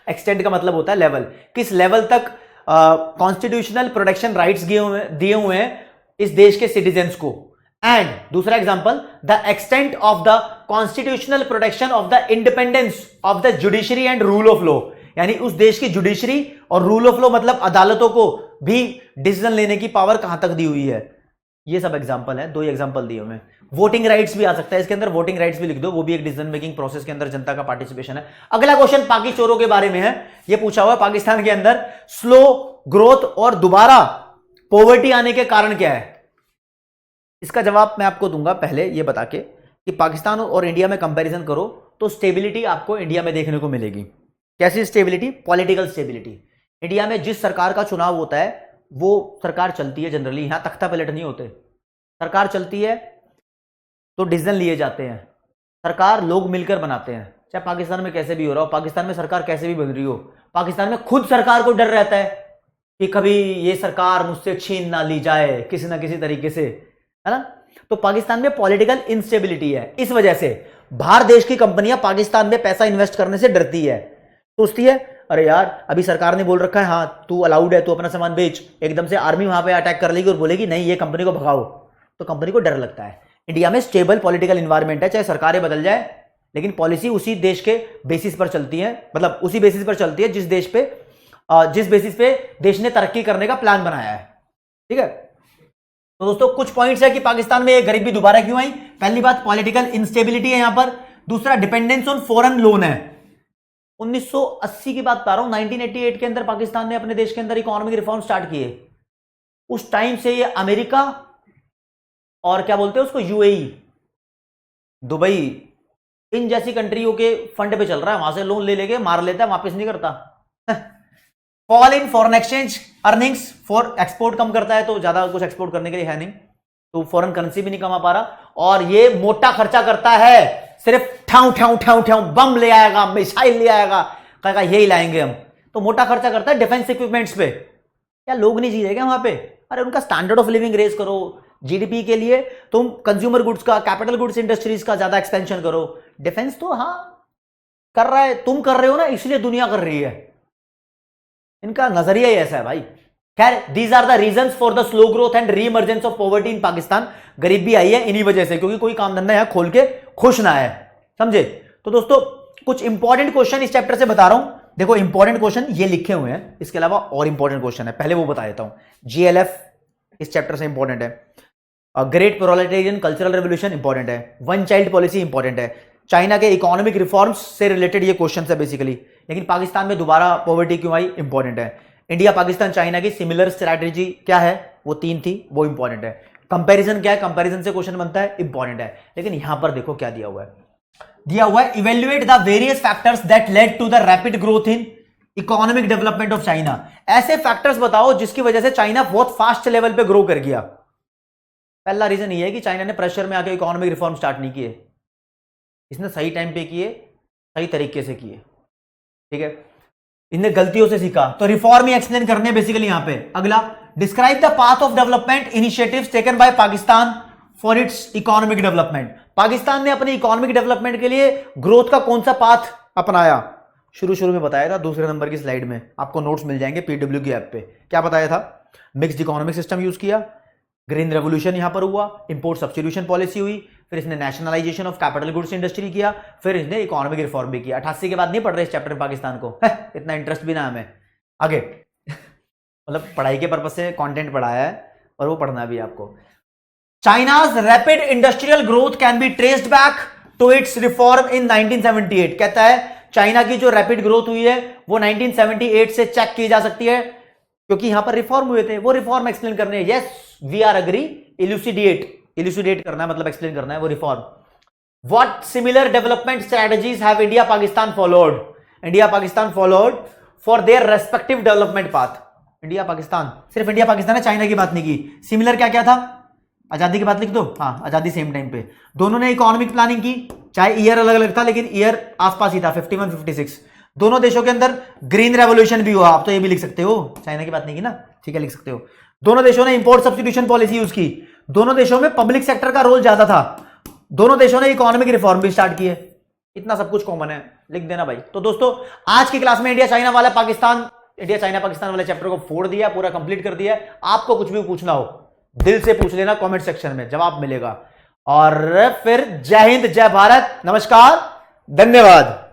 एक्सटेंट का मतलब होता है लेवल, किस लेवल तक कॉन्स्टिट्यूशनल प्रोटेक्शन राइट्स दिए हुए हैं इस देश के सिटीजन्स को। एंड दूसरा example, the extent of the constitutional protection of the independence of the judiciary and rule of law, यानी उस देश की जुडिशरी और रूल ऑफ लॉ मतलब अदालतों को भी डिसीजन लेने की पावर कहां तक दी हुई है। ये सब एग्जांपल है, दो ही एग्जांपल दिए हुए। वोटिंग राइट्स भी आ सकता है इसके अंदर, वोटिंग राइट्स भी लिख दो, वो भी एक डिसीजन मेकिंग प्रोसेस के अंदर जनता का पार्टिसिपेशन है। अगला क्वेश्चन पाकि चोरों के बारे में है, ये पूछा हुआ है पाकिस्तान के अंदर स्लो ग्रोथ और दोबारा पॉवर्टी आने के कारण क्या है। इसका जवाब मैं आपको दूंगा पहले ये बता के कि पाकिस्तान और इंडिया में कंपैरिजन करो तो स्टेबिलिटी आपको इंडिया में देखने को मिलेगी। कैसी स्टेबिलिटी? Political stability. इंडिया में जिस सरकार का चुनाव होता है वो सरकार चलती है जनरली, यहां तख्ता पलट नहीं होते, सरकार चलती है तो डिसीजन लिए जाते हैं, सरकार लोग मिलकर बनाते हैं, चाहे पाकिस्तान में कैसे भी हो रहा हो, पाकिस्तान में सरकार कैसे भी बन रही हो, पाकिस्तान में खुद सरकार को डर रहता है कि कभी ये सरकार मुझसे छीन ना ली जाए किसी ना किसी तरीके से, है ना। तो पाकिस्तान में पॉलिटिकल इंस्टेबिलिटी है, इस वजह से बाहर देश की कंपनियां पाकिस्तान में पैसा इन्वेस्ट करने से डरती है, सोचती है अरे यार अभी सरकार ने बोल रखा है हाँ तू अलाउड है, तू अपना सामान बेच, एकदम से आर्मी वहां पे अटैक कर लेगी और बोलेगी नहीं ये कंपनी को भगाओ, तो कंपनी को डर लगता है। इंडिया में स्टेबल पॉलिटिकल इन्वायरमेंट है, चाहे सरकारें बदल जाए लेकिन पॉलिसी उसी देश के बेसिस पर चलती है, मतलब उसी बेसिस पर चलती है जिस बेसिस पे देश ने तरक्की करने का प्लान बनाया है, ठीक है। तो दोस्तों कुछ पॉइंट्स है कि पाकिस्तान में गरीबी दोबारा क्यों आई। पहली बात पॉलिटिकल इंस्टेबिलिटी है यहां पर, दूसरा डिपेंडेंस ऑन फॉरेन लोन है। 1980 की बात बता रहा हूं, 1988 के अंदर पाकिस्तान ने अपने देश के अंदर इकोनॉमिक रिफॉर्म स्टार्ट किए, उस टाइम से ये अमेरिका और क्या बोलते हैं उसको यूएई, दुबई, इन जैसी कंट्रियों के फंड पे चल रहा है, वहां से लोन ले लेके मार लेता है, वापस नहीं करता। Fall in foreign exchange earnings, for export कम करता है तो ज्यादा कुछ एक्सपोर्ट करने के लिए है नहीं, तो फॉरेन करेंसी भी नहीं कमा पा रहा, और ये मोटा खर्चा करता है, सिर्फ ठाऊ ठाऊ ठाऊ ठाऊ बम ले आएगा, मिसाइल ले आएगा, कहेगा यही लाएंगे हम, तो मोटा खर्चा करता है डिफेंस इक्विपमेंट्स पे। क्या लोग नहीं जी रहे क्या वहां पे? अरे उनका स्टैंडर्ड ऑफ लिविंग रेज करो, जीडीपी के लिए तुम कंज्यूमर गुड्स का, कैपिटल गुड्स इंडस्ट्रीज का ज्यादा एक्सपेंशन करो, डिफेंस तो हाँ कर रहा है, तुम कर रहे हो ना इसलिए दुनिया कर रही है, इनका नजरिया ही ऐसा है भाई। खैर these are the reasons for the slow growth and reemergence of poverty in Pakistan. गरीबी आई है इन्हीं वजह से, क्योंकि कोई काम धंधा यहां खोल के खुश ना है, समझे। तो दोस्तों कुछ इंपॉर्टेंट क्वेश्चन इस चैप्टर से बता रहा हूं, देखो इंपॉर्टेंट क्वेश्चन ये लिखे हुए हैं, इसके अलावा और इंपॉर्टेंट क्वेश्चन है, पहले वो बता देता हूं। जीएलएफ इस चैप्टर से इंपॉर्टेंट है, great proletarian cultural revolution important है, वन चाइल्ड पॉलिसी इंपॉर्टेंट है, चाइना के इकोनॉमिक रिफॉर्म्स से रिलेटेड ये क्वेश्चन है बेसिकली, लेकिन पाकिस्तान में दोबारा पॉवर्टी क्यों आई इंपॉर्टेंट है, इंडिया पाकिस्तान चाइना की सिमिलर स्ट्रैटेजी क्या है वो 3 थी वो इंपॉर्टेंट है, कंपैरिजन क्या है, कंपैरिजन से क्वेश्चन बनता है इंपॉर्टेंट है। लेकिन यहां पर देखो क्या दिया हुआ है, evaluate the various factors that led to the rapid growth in economic development of China. ऐसे फैक्टर्स बताओ जिसकी वजह से चाइना बहुत फास्ट लेवल पे ग्रो कर गया। पहला रीजन ये है कि चाइना ने प्रेशर में आके इकोनॉमिक रिफॉर्म स्टार्ट नहीं किए, इसने सही टाइम पे किए, सही तरीके से किए, ठीक है, इन्हें गलतियों से सीखा, तो रिफॉर्म ही एक्सप्लेन करने बेसिकली यहां पे। अगला, describe the path of development initiatives taken by Pakistan for its economic development. Pakistan ने अपने इकोनॉमिक डेवलपमेंट के लिए ग्रोथ का कौन सा पाथ अपनाया, शुरू में बताया था, दूसरे नंबर की स्लाइड में आपको नोट्स मिल जाएंगे पीडब्ल्यू की ऐप पे। क्या बताया था? मिक्स्ड इकोनॉमिक सिस्टम यूज किया, ग्रीन रेवोल्यूशन यहां पर हुआ, इंपोर्ट सब्स्टिट्यूशन पॉलिसी हुई, फिर इसने nationalisation of capital goods industry किया, फिर इसने इकोनॉमिक रिफॉर्म भी किया। 88 के बाद नहीं पढ़ रहे इस चैप्टर में पाकिस्तान को, इतना इंटरेस्ट भी ना हमें आगे मतलब पढ़ाई के पर्पज से कंटेंट पढ़ाया है और वो पढ़ना भी आपको। China's rapid industrial growth can be traced back to its reform in 1978। कहता है चाइना की जो रैपिड ग्रोथ हुई है वो 1978 से चेक की जा सकती है, क्योंकि यहां पर रिफॉर्म हुए थे, वो रिफॉर्म एक्सप्लेन करने हैं। Yes we are agree, elucidate करना है, मतलब एक्सप्लेन करना है वो reform. What similar development strategies have India Pakistan followed, India Pakistan followed for their respective development path. India Pakistan, सिर्फ इंडिया पाकिस्तान ने चाइना की बात नहीं की, सिमिलर क्या क्या था, आजादी की बात लिख दो, हाँ आजादी सेम टाइम पे, दोनों ने इकोनॉमिक प्लानिंग की, चाहे ईयर अलग अलग था लेकिन ईयर आसपास ही था 51-56। दोनों देशों के अंदर ग्रीन रेवोल्यूशन भी हुआ। आप तो ये भी लिख सकते हो, चाइना की बात नहीं की ना, ठीक है लिख सकते हो। दोनों देशों ने इंपोर्ट सब्स्टिट्यूशन पॉलिसी यूज की। दोनों देशों में पब्लिक सेक्टर का रोल ज्यादा था। दोनों देशों ने इकोनॉमिक रिफॉर्म भी स्टार्ट किए। इतना सब कुछ कॉमन है, लिख देना भाई। तो दोस्तों आज की क्लास में इंडिया चाइना वाला इंडिया चाइना पाकिस्तान वाले चैप्टर को फोड़ दिया, पूरा कंप्लीट कर दिया। आपको कुछ भी पूछना हो दिल से पूछ लेना, कमेंट सेक्शन में जवाब मिलेगा। और फिर जय हिंद, जय भारत, नमस्कार, धन्यवाद।